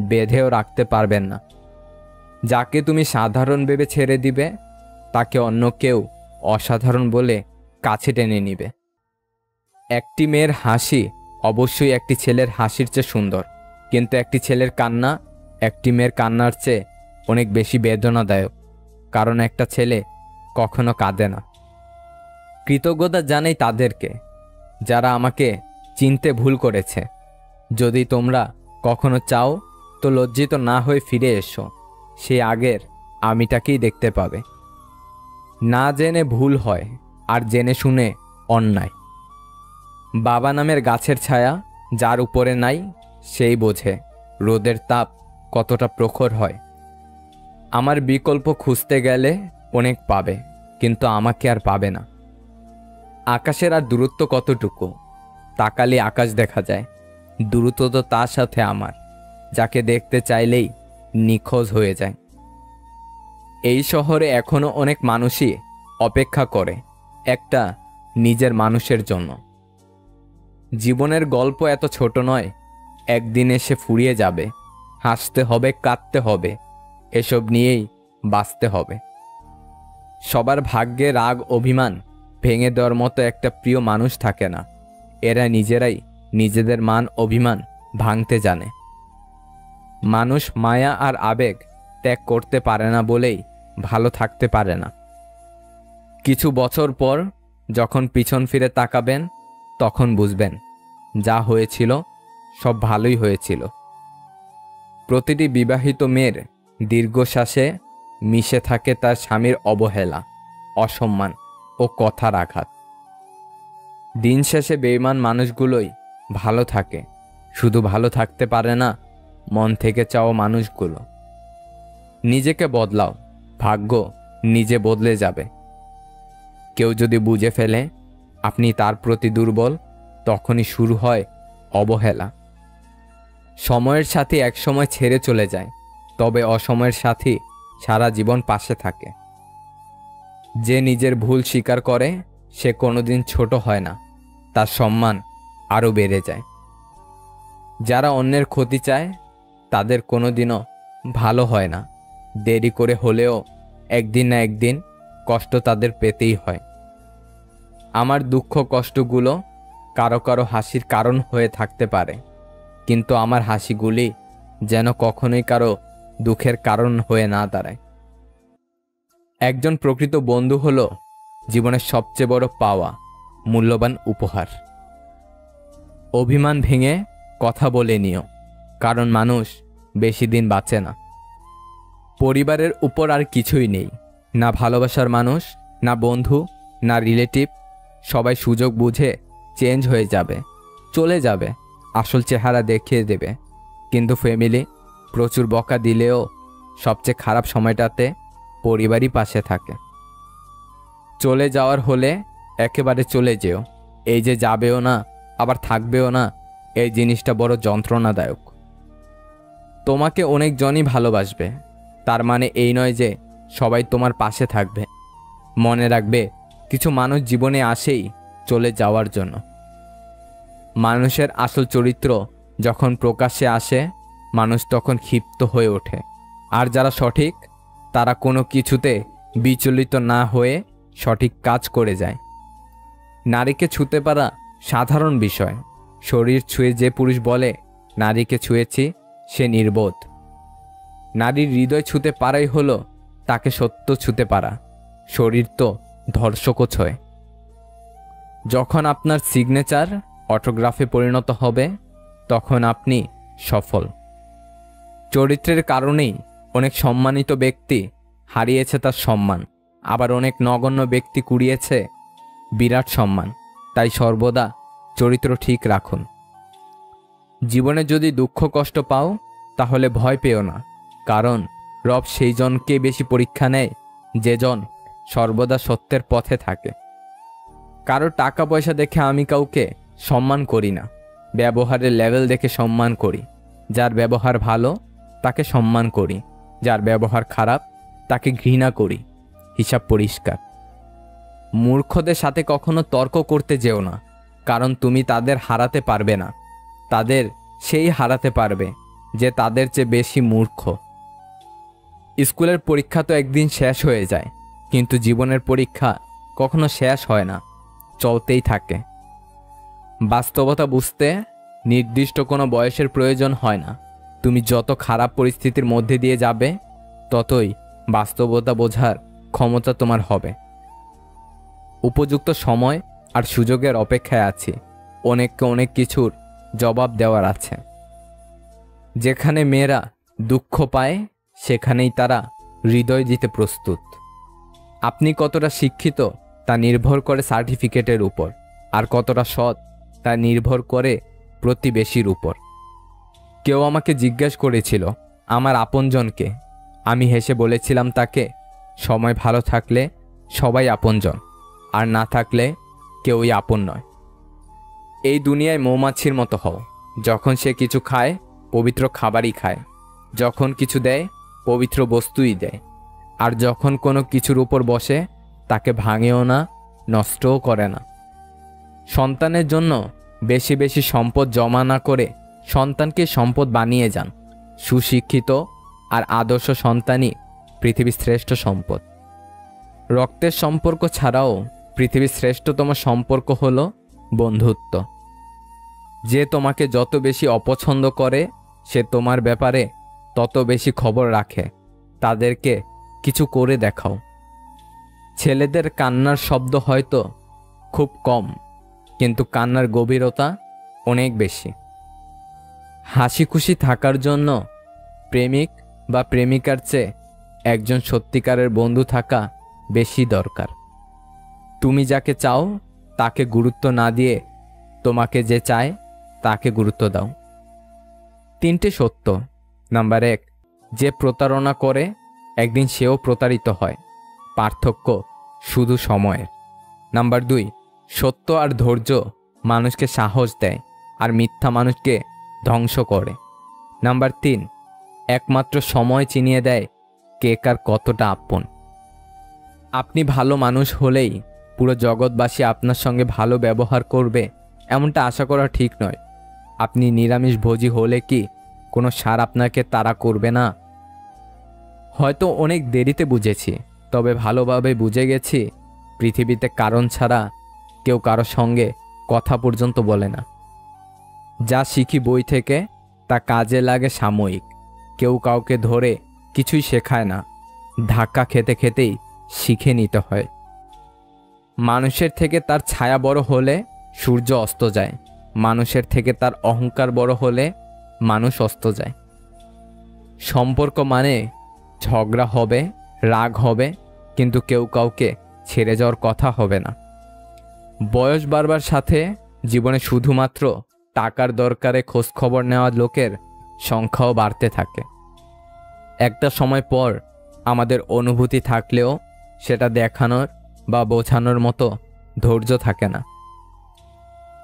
S1: বেঁধেও রাখতে পারবেন না। যাকে তুমি সাধারণ ভেবে ছেড়ে দিবে, তাকে অন্য কেউ অসাধারণ বলে কাছে টেনে নিবে। একটি মেয়ের হাসি অবশ্যই একটি ছেলের হাসির চেয়ে সুন্দর, কিন্তু একটি ছেলের কান্না একটি মেয়ের কান্নার চেয়ে অনেক বেশি বেদনাদায়ক, কারণ একটা ছেলে কখনো কাঁদে না। কৃতজ্ঞতা জানাই তাদেরকে যারা আমাকে চিনতে ভুল করেছে। যদি তোমরা কখনো চাও তো লজ্জিত না হয়ে ফিরে এসো, সে আগের আমিটাকেই দেখতে পাবে। না জেনে ভুল হয়, আর জেনে শুনে অন্যায়। বাবা নামের গাছের ছায়া যার উপরে নাই, সেই বোঝে রোদের তাপ কতটা প্রখর হয়। আমার বিকল্প খুঁজতে গেলে অনেক পাবে, কিন্তু আমাকে আর পাবে না। আকাশের আর দূরত্ব কতটুকু, তাকালে আকাশ দেখা যায়। দূরত্ব তো তার সাথে আমার, যাকে দেখতে চাইলেই নিখোঁজ হয়ে যায়। এই শহরে এখনো অনেক মানুষই অপেক্ষা করে একটা নিজের মানুষের জন্য। জীবনের গল্প এত ছোট নয়, একদিন এসে ফুরিয়ে যাবে। হাসতে হবে, কাঁদতে হবে, এসব নিয়েই বাঁচতে হবে। সবার ভাগ্যে রাগ অভিমান ভেঙে দেওয়ার মতো একটা প্রিয় মানুষ থাকে না। এরা নিজেরাই নিজেদের মান অভিমান ভাঙতে জানে। মানুষ মায়া আর আবেগ ত্যাগ করতে পারে না বলেই ভালো থাকতে পারে না। কিছু বছর পর যখন পিছন ফিরে তাকাবেন তখন বুঝবেন যা হয়েছিল সব ভালোই হয়েছিল। প্রতিটি বিবাহিত মেয়ের দীর্ঘশ্বাসে মিশে থাকে তার স্বামীর অবহেলা, অসম্মান ও কথার আঘাত। দিন শেষে বেঈমান মানুষগুলোই ভালো থাকে, শুধু ভালো থাকতে পারে না মন থেকে চাওয়া মানুষগুলো। নিজেকে বদলাও, ভাগ্য নিজে বদলে যাবে। কেউ যদি বুঝে ফেলে আপনি তার প্রতি দুর্বল, তখনই শুরু হয় অবহেলা। সময়ের সাথী একসময় ছেড়ে চলে যায়, তবে অসময়ের সাথী সারা জীবন পাশে থাকে। যে নিজের ভুল স্বীকার করে সে কোনোদিন ছোট হয় না, তার সম্মান আরও বেড়ে যায়। যারা অন্যের ক্ষতি চায় তাদের কোনোদিনও ভালো হয় না। দেরি করে হলেও একদিন না একদিন কষ্ট তাদের পেতেই হয়। আমার দুঃখ কষ্টগুলো কারো কারো হাসির কারণ হয়ে থাকতে পারে, কিন্তু আমার হাসিগুলি যেন কখনোই কারো দুঃখের কারণ হয়ে না দাঁড়ায়। একজন প্রকৃত বন্ধু হলো জীবনের সবচেয়ে বড় পাওয়া, মূল্যবান উপহার। অভিমান ভেঙে কথা বলে নিও, কারণ মানুষ বেশি দিন বাঁচে না। পরিবারের উপর আর কিছুই নেই, না ভালোবাসার মানুষ, না বন্ধু, না রিলেটিভ। সবাই সুযোগ বুঝে চেঞ্জ হয়ে যাবে, চলে যাবে, আসল চেহারা দেখিয়ে দেবে। কিন্তু ফ্যামিলি প্রচুর বকা দিলেও সবচেয়ে খারাপ সময়টাতে পরিবারই পাশে থাকে। চলে যাওয়ার হলে একেবারে চলে যেও। এই যে যাবেও না আবার থাকবেও না, এই জিনিসটা বড় যন্ত্রণাদায়ক। তোমাকে অনেকজনই ভালোবাসবে, তার মানে এই নয় যে সবাই তোমার পাশে থাকবে। মনে রাখবে, কিছু মানুষ জীবনে আসেই চলে যাওয়ার জন্য। মানুষের আসল চরিত্র যখন প্রকাশ্যে আসে মানুষ তখন ক্ষিপ্ত হয়ে ওঠে। আর যারা সঠিক তারা কোনো কিছুতে বিচলিত না হয়ে সঠিক কাজ করে যায়। নারীকে ছুঁতে পারা সাধারণ বিষয়। শরীর ছুঁয়ে যে পুরুষ বলে নারীকে ছুঁয়েছি, সে নির্বোধ। নারীর হৃদয় ছুঁতে পারাই হলো তাকে সত্য ছুঁতে পারা। শরীর তো ধর্ষকও ছোঁয়। যখন আপনার সিগনেচার অটোগ্রাফে পরিণত হবে তখন আপনি সফল। চরিত্রের কারণেই অনেক সম্মানিত ব্যক্তি হারিয়েছে তার সম্মান, আবার অনেক নগণ্য ব্যক্তি কুড়িয়েছে বিরাট সম্মান। তাই সর্বদা চরিত্র ঠিক রাখুন। জীবনে যদি দুঃখ কষ্ট পাও তাহলে ভয় পেও না, কারণ রব সেই জনকে বেশি পরীক্ষা নেয় যে জন সর্বদা সত্যের পথে থাকে। কারো টাকা পয়সা দেখে আমি কাউকে সম্মান করি না, ব্যবহারের লেভেল দেখে সম্মান করি। যার ব্যবহার ভালো তাকে সম্মান করি, যার ব্যবহার খারাপ তাকে ঘৃণা করি। হিসাব পরিষ্কার। মূর্খদের সাথে কখনো তর্ক করতে যেও না, কারণ তুমি তাদের হারাতে পারবে না, তাদের সেই হারাতে পারবে যে তাদের চেয়ে বেশি মূর্খ। স্কুলের পরীক্ষা তো একদিন শেষ হয়ে যায়, কিন্তু জীবনের পরীক্ষা কখনো শেষ হয় না, চলতেই থাকে। বাস্তবতা বুঝতে নির্দিষ্ট কোনো বয়সের প্রয়োজন হয় না। তুমি যত খারাপ পরিস্থিতির মধ্যে দিয়ে যাবে ততই বাস্তবতা বোঝার ক্ষমতা তোমার হবে। উপযুক্ত সময় আর সুযোগের অপেক্ষায় আছি। অনেককে অনেক কিছুর জবাব দেওয়ার আছে। যেখানে মেয়েরা দুঃখ পায় সেখানেই তারা হৃদয় দিতে প্রস্তুত। আপনি কতটা শিক্ষিত তা নির্ভর করে সার্টিফিকেটের উপর, আর কতটা সৎ তা নির্ভর করে প্রতিবেশীর উপর। কেউ আমাকে জিজ্ঞেস করেছিল আমার আপনজনকে। আমি হেসে বলেছিলাম তাকে, সময় ভালো থাকলে সবাই আপনজন, আর না থাকলে কেউই আপন নয়। এই দুনিয়ায় মৌমাছির মতো হও। যখন সে কিছু খায় পবিত্র খাবারই খায়, যখন কিছু দেয় পবিত্র বস্তুই দেয়, আর যখন কোনো কিছুর উপর বসে তাকে ভাঙেও না, নষ্টও করে না। সন্তানের জন্য বেশি বেশি সম্পদ জমা না করে সন্তানকে সম্পদ বানিয়ে যান। সুশিক্ষিত আর আদর্শ সন্তানই পৃথিবীর শ্রেষ্ঠ সম্পদ। রক্তের সম্পর্ক ছাড়াও পৃথিবীর শ্রেষ্ঠতম সম্পর্ক হলো বন্ধুত্ব। যে তোমাকে যত বেশি অপছন্দ করে সে তোমার ব্যাপারে তত বেশি খবর রাখে, তাদেরকে কিছু করে দেখাও। ছেলেদের কান্নার শব্দ হয়তো খুব কম, কিন্তু কান্নার গভীরতা অনেক বেশি। হাসি খুশি থাকার জন্য প্রেমিক বা প্রেমিকার চেয়ে একজন সত্যিকারের বন্ধু থাকা বেশি দরকার। তুমি যাকে চাও তাকে গুরুত্ব না দিয়ে তোমাকে যে চায় তাকে গুরুত্ব দাও। 3টে সত্য। নাম্বার 1, যে প্রতারণা করে একদিন সেও প্রতারিত হয়, পার্থক্য শুধু সময়ের। নাম্বার 2, সত্য আর ধৈর্য মানুষকে সাহস দেয় আর মিথ্যা মানুষকে ধ্বংস করে। নাম্বার 3, একমাত্র সময় চিনিয়ে দেয় কে কার কতটা আপন। আপনি ভালো মানুষ হলেই পুরো জগৎবাসী আপনার সঙ্গে ভালো ব্যবহার করবে এমনটা আশা করা ঠিক নয়। আপনি নিরামিষভোজী হলে কি কোনো সার আপনাকে তাড়া করবে না? হয়তো অনেক দেরিতে বুঝেছি, তবে ভালোভাবে বুঝে গেছি পৃথিবীতে কারণ ছাড়া কেউ কারো সঙ্গে কথা পর্যন্ত বলে না। যা শিখি বই থেকে তা কাজে লাগে সাময়িক। কেউ কাউকে ধরে কিছুই শেখায় না, ধাক্কা খেতে খেতেই শিখে নিতে হয়। মানুষের থেকে তার ছায়া বড় হলে সূর্য অস্ত যায়, মানুষের থেকে তার অহংকার বড় হলে মানুষ অস্ত যায়। সম্পর্ক মানে ঝগড়া হবে, রাগ হবে, কিন্তু কেউ কাউকে ছেড়ে যাওয়ার কথা হবে না। বয়স বাড়বার সাথে জীবনে শুধুমাত্র টাকার দরকারে খোঁজখবর নেওয়া লোকের সংখ্যাও বাড়তে থাকে। একটা সময় পর আমাদের অনুভূতি থাকলেও সেটা দেখানোর বা বোঝানোর মতো ধৈর্য থাকে না।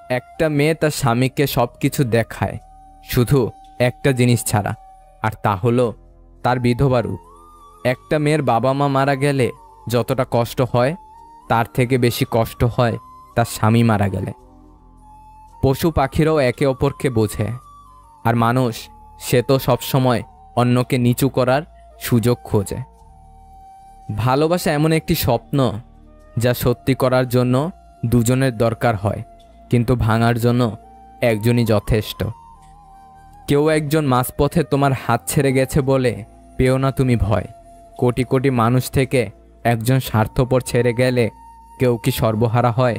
S1: একটা মেয়ে তার স্বামীকে সব কিছু দেখায় শুধু একটা জিনিস ছাড়া, আর তা হলো তার বিধবা রূপ। একটা মেয়ের বাবা মা মারা গেলে যতটা কষ্ট হয় তার থেকে বেশি কষ্ট হয় তার স্বামী মারা গেলে। পশু পাখিরাও একে অপরকে বোঝে, আর মানুষ সে তো সবসময় অন্যকে নিচু করার সুযোগ খোঁজে। ভালোবাসা এমন একটি স্বপ্ন যা সত্যি করার জন্য দুজনের দরকার হয়, কিন্তু ভাঙার জন্য একজনই যথেষ্ট। কেউ একজন মাঝপথে তোমার হাত ছেড়ে গেছে বলে পেও না তুমি ভয়। কোটি কোটি মানুষ থেকে একজন স্বার্থপর ছেড়ে গেলে কেউ কি সর্বহারা হয়?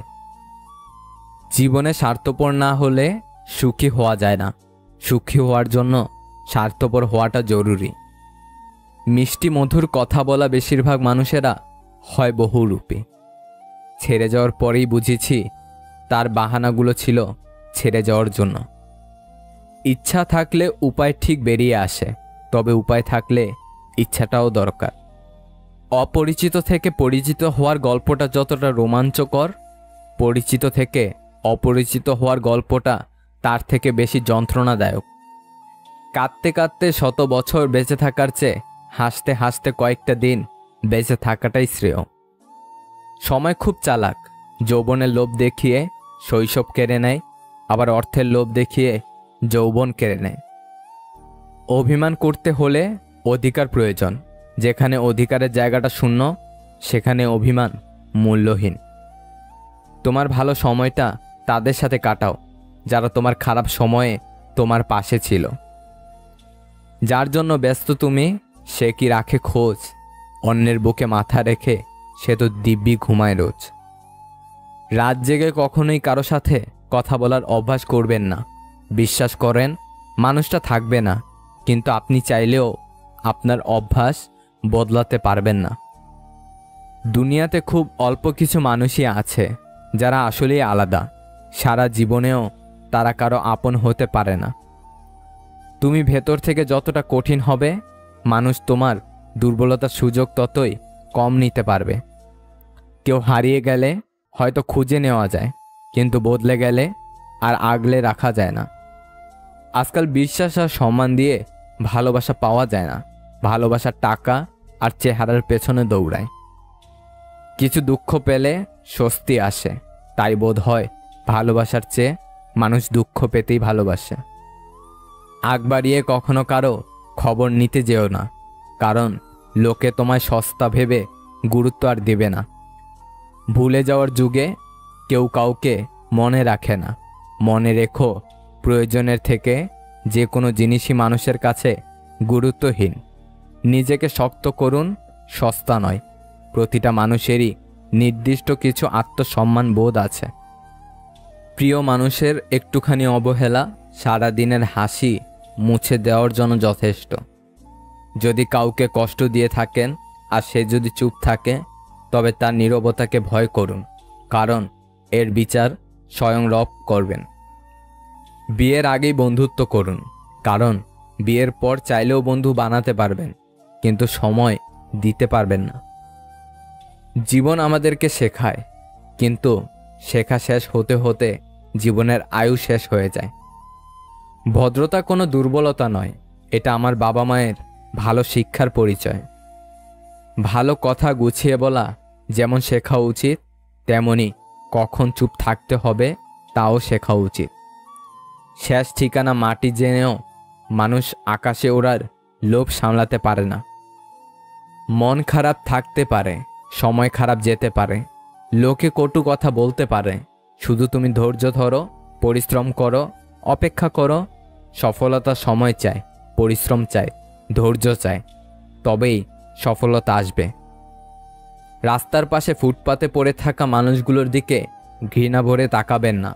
S1: জীবনে স্বার্থপর না হলে সুখী হওয়া যায় না। সুখী হওয়ার জন্য স্বার্থপর হওয়াটা জরুরি। মিষ্টি মধুর কথা বলা বেশিরভাগ মানুষেরা হয় বহুরূপী। ছেড়ে যাওয়ার পরেই বুঝেছি তার বাহানাগুলো ছিল ছেড়ে যাওয়ার জন্য। ইচ্ছা থাকলে উপায় ঠিক বেরিয়ে আসে, তবে উপায় থাকলে ইচ্ছাটাও দরকার। অপরিচিত থেকে পরিচিত হওয়ার গল্পটা যতটা রোমাঞ্চকর, পরিচিত থেকে অপরিচিত হওয়ার গল্পটা তার থেকে বেশি যন্ত্রণাদায়ক। কাঁদতে কাঁদতে শত বছর বেঁচে থাকার চেয়ে হাসতে হাসতে কয়েকটা দিন বেঁচে থাকাটাই শ্রেয়। সময় খুব চালাক। যৌবনের লোভ দেখিয়ে শৈশব কেড়ে নেয়, আবার অর্থের লোভ দেখিয়ে যৌবন কেড়ে নেয়। অভিমান করতে হলে অধিকার প্রয়োজন। যেখানে অধিকারের জায়গাটা শূন্য, সেখানে অভিমান মূল্যহীন। তোমার ভালো সময়টা তাদের সাথে কাটাও যারা তোমার খারাপ সময়ে তোমার পাশে ছিল। যার জন্য ব্যস্ত তুমি, সে কি রাখে খোঁজ? অন্যের বুকে মাথা রেখে সে তো দিব্যি ঘুমায় রোজ। রাত জেগে কখনোই কারো সাথে কথা বলার অভ্যাস করবেন না। বিশ্বাস করেন মানুষটা থাকবে না, কিন্তু আপনি চাইলেও আপনার অভ্যাস বদলাতে পারবেন না। দুনিয়াতে খুব অল্প কিছু মানুষই আছে যারা আসলেই আলাদা। সারা জীবনেও তারা কারো আপন হতে পারে না। তুমি ভেতর থেকে যতটা কঠিন হবে, মানুষ তোমার দুর্বলতার সুযোগ ততই কম নিতে পারবে। কেউ হারিয়ে গেলে হয়তো খুঁজে নেওয়া যায়, কিন্তু বদলে গেলে আর আগলে রাখা যায় না। আজকাল বিশ্বাস আর সম্মান দিয়ে ভালোবাসা পাওয়া যায় না। ভালোবাসার টাকা আর চেহারার পেছনে দৌড়ায়। কিছু দুঃখ পেলে স্বস্তি আসে, তাই বোধ হয় ভালোবাসার চেয়ে মানুষ দুঃখ পেতেই ভালোবাসে। আগ বাড়িয়ে কখনো কারো খবর নিতে যেও না, কারণ লোকে তোমায় সস্তা ভেবে গুরুত্ব আর দেবে না। ভুলে যাওয়ার যুগে কেউ কাউকে মনে রাখে না। মনে রেখো, প্রয়োজনের থেকে যে কোনো জিনিসই মানুষের কাছে গুরুত্বহীন। নিজেকে শক্ত করুন, সস্তা নয়। প্রতিটা মানুষেরই নির্দিষ্ট কিছু আত্মসম্মান বোধ আছে। প্রিয় মানুষের একটুখানি অবহেলা সারাদিনের হাসি মুছে দেওয়ার জন্য যথেষ্ট। যদি কাউকে কষ্ট দিয়ে থাকেন আর সে যদি চুপ থাকে, তবে তার নীরবতাকে ভয় করুন, কারণ এর বিচার স্বয়ং রব করবেন। বিয়ের আগেই বন্ধুত্ব করুন, কারণ বিয়ের পর চাইলেও বন্ধু বানাতে পারবেন, কিন্তু সময় দিতে পারবেন না। জীবন আমাদেরকে শেখায়, কিন্তু শেখা শেষ হতে হতে জীবনের আয়ু শেষ হয়ে যায়। ভদ্রতা কোনো দুর্বলতা নয়, এটা আমার বাবা মায়ের ভালো শিক্ষার পরিচয়। ভালো কথা গুছিয়ে বলা যেমন শেখা উচিত, তেমনি কখন চুপ থাকতে হবে তাও শেখা উচিত। শেষ ঠিকানা মাটি জেনেও মানুষ আকাশে ওড়ার লোভ সামলাতে পারে না। মন খারাপ থাকতে পারে, সময় খারাপ যেতে পারে, লোকে কটু কথা বলতে পারে, শুধু তুমি ধৈর্য ধরো, পরিশ্রম করো, অপেক্ষা করো। সফলতা সময় চায়, পরিশ্রম চায়, ধৈর্য চায়, তবেই সফলতা আসবে। রাস্তার পাশে ফুটপাতে পড়ে থাকা মানুষগুলোর দিকে ঘৃণা ভরে তাকাবেন না।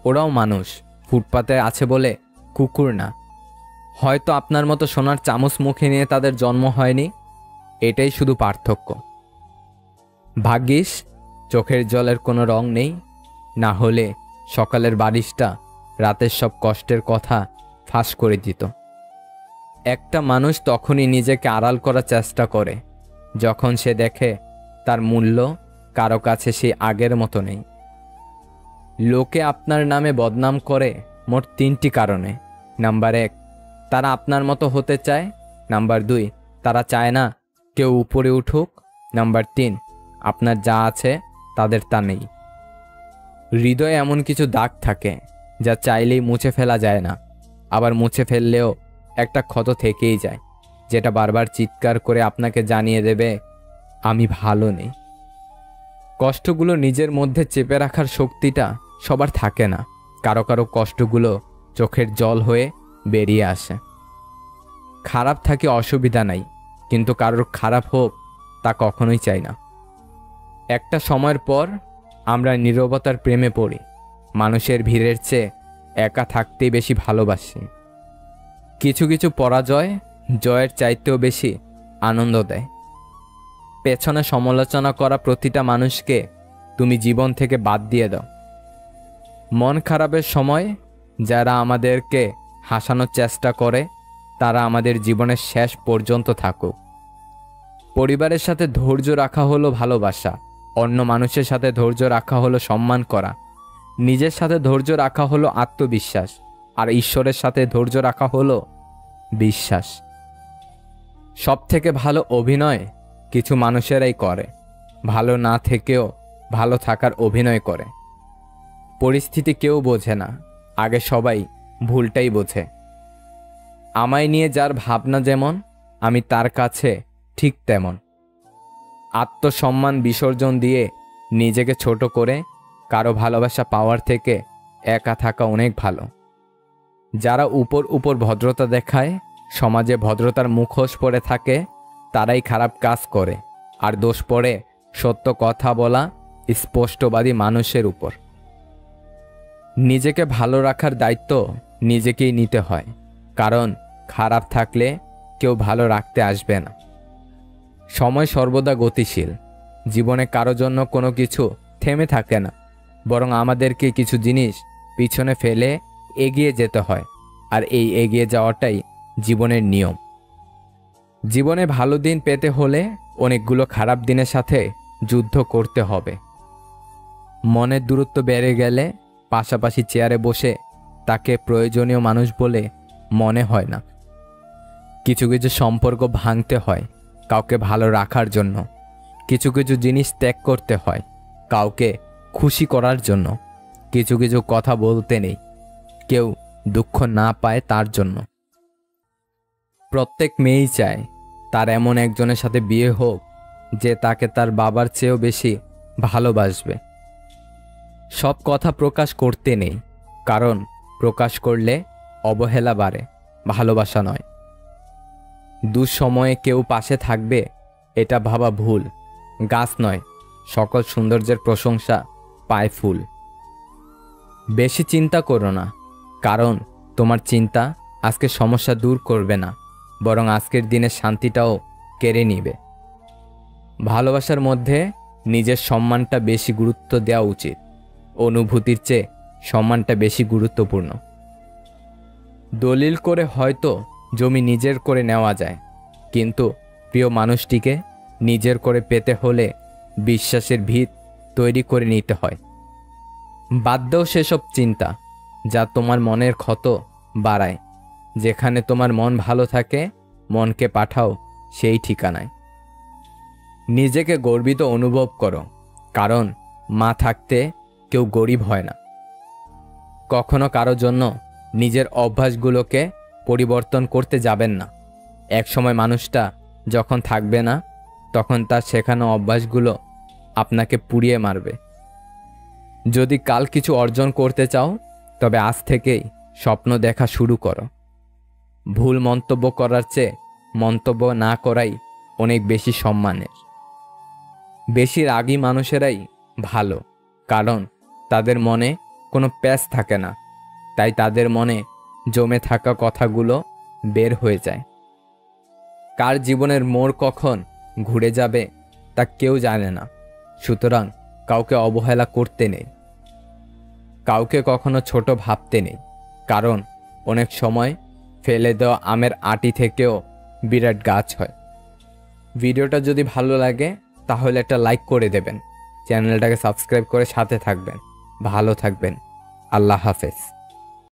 S1: ওরাও মানুষ, ফুটপাতে আছে বলে কুকুর না। হয়তো আপনার মতো সোনার চামচ মুখে নিয়ে তাদের জন্ম হয়নি, এটাই শুধু পার্থক্য। ভাগ্যিস চোখের জলের কোনো রং নেই, না হলে সকালের বারিশটা রাতের সব কষ্টের কথা ফাঁস করে দিত। একটা মানুষ তখনই নিজেকে আড়াল করার চেষ্টা করে যখন সে দেখে তার মূল্য কারো কাছে সে আগের মতো নেই। লোকে আপনার নামে বদনাম করে মোট 3টি কারণে। নাম্বার 1, তারা আপনার মতো হতে চায়। নাম্বার 2, তারা চায় না কেউ উপরে উঠুক। নাম্বার 3, আপনার যা আছে তাদের তা নেই। হৃদয়ে এমন কিছু দাগ থাকে যা চাইলেই মুছে ফেলা যায় না, আবার মুছে ফেললেও একটা ক্ষত থেকেই যায়, যেটা বারবার চিৎকার করে আপনাকে জানিয়ে দেবে আমি ভালো নেই। কষ্টগুলো নিজের মধ্যে চেপে রাখার শক্তিটা সবার থাকে না। কারো কারো কষ্টগুলো চোখের জল হয়ে বেরিয়ে আসে। খারাপ থাকে অসুবিধা নাই, কিন্তু কারোর খারাপ হোক তা কখনোই চাই না। একটা সময়ের পর আমরা নীরবতার প্রেমে পড়ি। মানুষের ভিড়ের চেয়ে একা থাকতেই বেশি ভালোবাসি। কিছু কিছু পরাজয় জয়ের চাইতেও বেশি আনন্দ দেয়। পেছনে সমালোচনা করা প্রতিটা মানুষকে তুমি জীবন থেকে বাদ দিয়ে দাও। মন খারাপের সময় যারা আমাদেরকে হাসানোর চেষ্টা করে তারা আমাদের জীবনের শেষ পর্যন্ত থাকুক। পরিবারের সাথে ধৈর্য রাখা হলো ভালোবাসা, অন্য মানুষের সাথে ধৈর্য রাখা হলো সম্মান করা, নিজের সাথে ধৈর্য রাখা হলো আত্মবিশ্বাস, আর ঈশ্বরের সাথে ধৈর্য রাখা হলো বিশ্বাস। সবথেকে ভালো অভিনয় কিছু মানুষেরাই করে, ভালো না থেকেও ভালো থাকার অভিনয় করে। পরিস্থিতি কেউ বোঝে না, আগে সবাই ভুলটাই বোঝে। আমায় নিয়ে যার ভাবনা যেমন, আমি তার কাছে ঠিক তেমন। আত্মসম্মান বিসর্জন দিয়ে নিজেকে ছোট করে কারো ভালোবাসা পাওয়ার থেকে একা থাকা অনেক ভালো। যারা উপর উপর ভদ্রতা দেখায়, সমাজে ভদ্রতার মুখোশ পরে থাকে, তারাই খারাপ কাজ করে, আর দোষ পড়ে সত্য কথা বলা স্পষ্টবাদী মানুষের উপর। নিজেকে ভালো রাখার দায়িত্ব নিজেকেই নিতে হয়, কারণ খারাপ থাকলে কেউ ভালো রাখতে আসবে না। সময় সর্বদা গতিশীল। জীবনে কারো জন্য কোনো কিছু থেমে থাকে না, বরং আমাদেরকে কিছু জিনিস পিছনে ফেলে এগিয়ে যেতে হয়, আর এই এগিয়ে যাওয়াটাই জীবনের নিয়ম। জীবনে ভালো দিন পেতে হলে অনেকগুলো খারাপ দিনের সাথে যুদ্ধ করতে হবে। মনের দূরত্ব বেড়ে গেলে পাশাপাশি চেয়ারে বসে তাকে প্রয়োজনীয় মানুষ বলে মনে হয় না। কিছু কিছু সম্পর্ক ভাঙতে হয় কাউকে ভালো রাখার জন্য, কিছু কিছু জিনিস ত্যাগ করতে হয় কাউকে খুশি করার জন্য, কিছু কিছু কথা বলতে নেই কেউ দুঃখ না পায় তার জন্য। প্রত্যেক মেয়েই চায় তার এমন একজনের সাথে বিয়ে হোক যে তাকে তার বাবার চেয়েও বেশি ভালোবাসবে। সব কথা প্রকাশ করতে নেই, কারণ প্রকাশ করলে অবহেলা বাড়ে, ভালোবাসা নয়। দুঃসময়ে কেউ পাশে থাকবে এটা ভাবা ভুল। গাছ নয়, সকল সৌন্দর্যের প্রশংসা পায় ফুল। বেশি চিন্তা করো না, কারণ তোমার চিন্তা আজকে সমস্যা দূর করবে না, বরং আজকের দিনের শান্তিটাও কেড়ে নিবে। ভালোবাসার মধ্যে নিজের সম্মানটা বেশি গুরুত্ব দেওয়া উচিত। অনুভূতির চেয়ে সম্মানটা বেশি গুরুত্বপূর্ণ। দলিল করে হয়তো জমি নিজের করে নেওয়া যায়, কিন্তু প্রিয় মানুষটিকে নিজের করে পেতে হলে বিশ্বাসের ভিত তৈরি করে নিতে হয়। বাদ দাও সেসব চিন্তা যা তোমার মনের ক্ষত বাড়ায়। যেখানে তোমার মন ভালো থাকে, মনকে পাঠাও সেই ঠিকানায়। নিজেকে গর্বিত অনুভব করো, কারণ মা থাকতে কেউ গরিব হয় না। কখনো কারো জন্য নিজের অভ্যাসগুলোকে পরিবর্তন করতে যাবেন না। একসময় মানুষটা যখন থাকবে না, তখন তার শেখানো অভ্যাসগুলো আপনাকে পুড়িয়ে মারবে। যদি কাল কিছু অর্জন করতে চাও, তবে আজ থেকেই স্বপ্ন দেখা শুরু করো। ভুল মন্তব্য করার চেয়ে মন্তব্য না করাই অনেক বেশি সম্মানের। বেশি রাগী মানুষেরাই ভালো, কারণ তাদের মনে কোনো প্যাঁচ থাকে না, তাই তাদের মনে জমে থাকা কথাগুলো বের হয়ে যায়। কার জীবনের মোড় কখন ঘুরে যাবে তা কেউ জানে না, সুতরাং কাউকে অবহেলা করতে নেই, কাউকে কখনো ছোট ভাবতে নেই, কারণ অনেক সময় ফেলে দেওয়া আমের আটি থেকেও বিরাট গাছ হয়। ভিডিওটা যদি ভালো লাগে তাহলে একটা লাইক করে দেবেন, চ্যানেলটাকে সাবস্ক্রাইব করে সাথে থাকবেন। ভালো থাকবেন। আল্লাহ হাফেজ।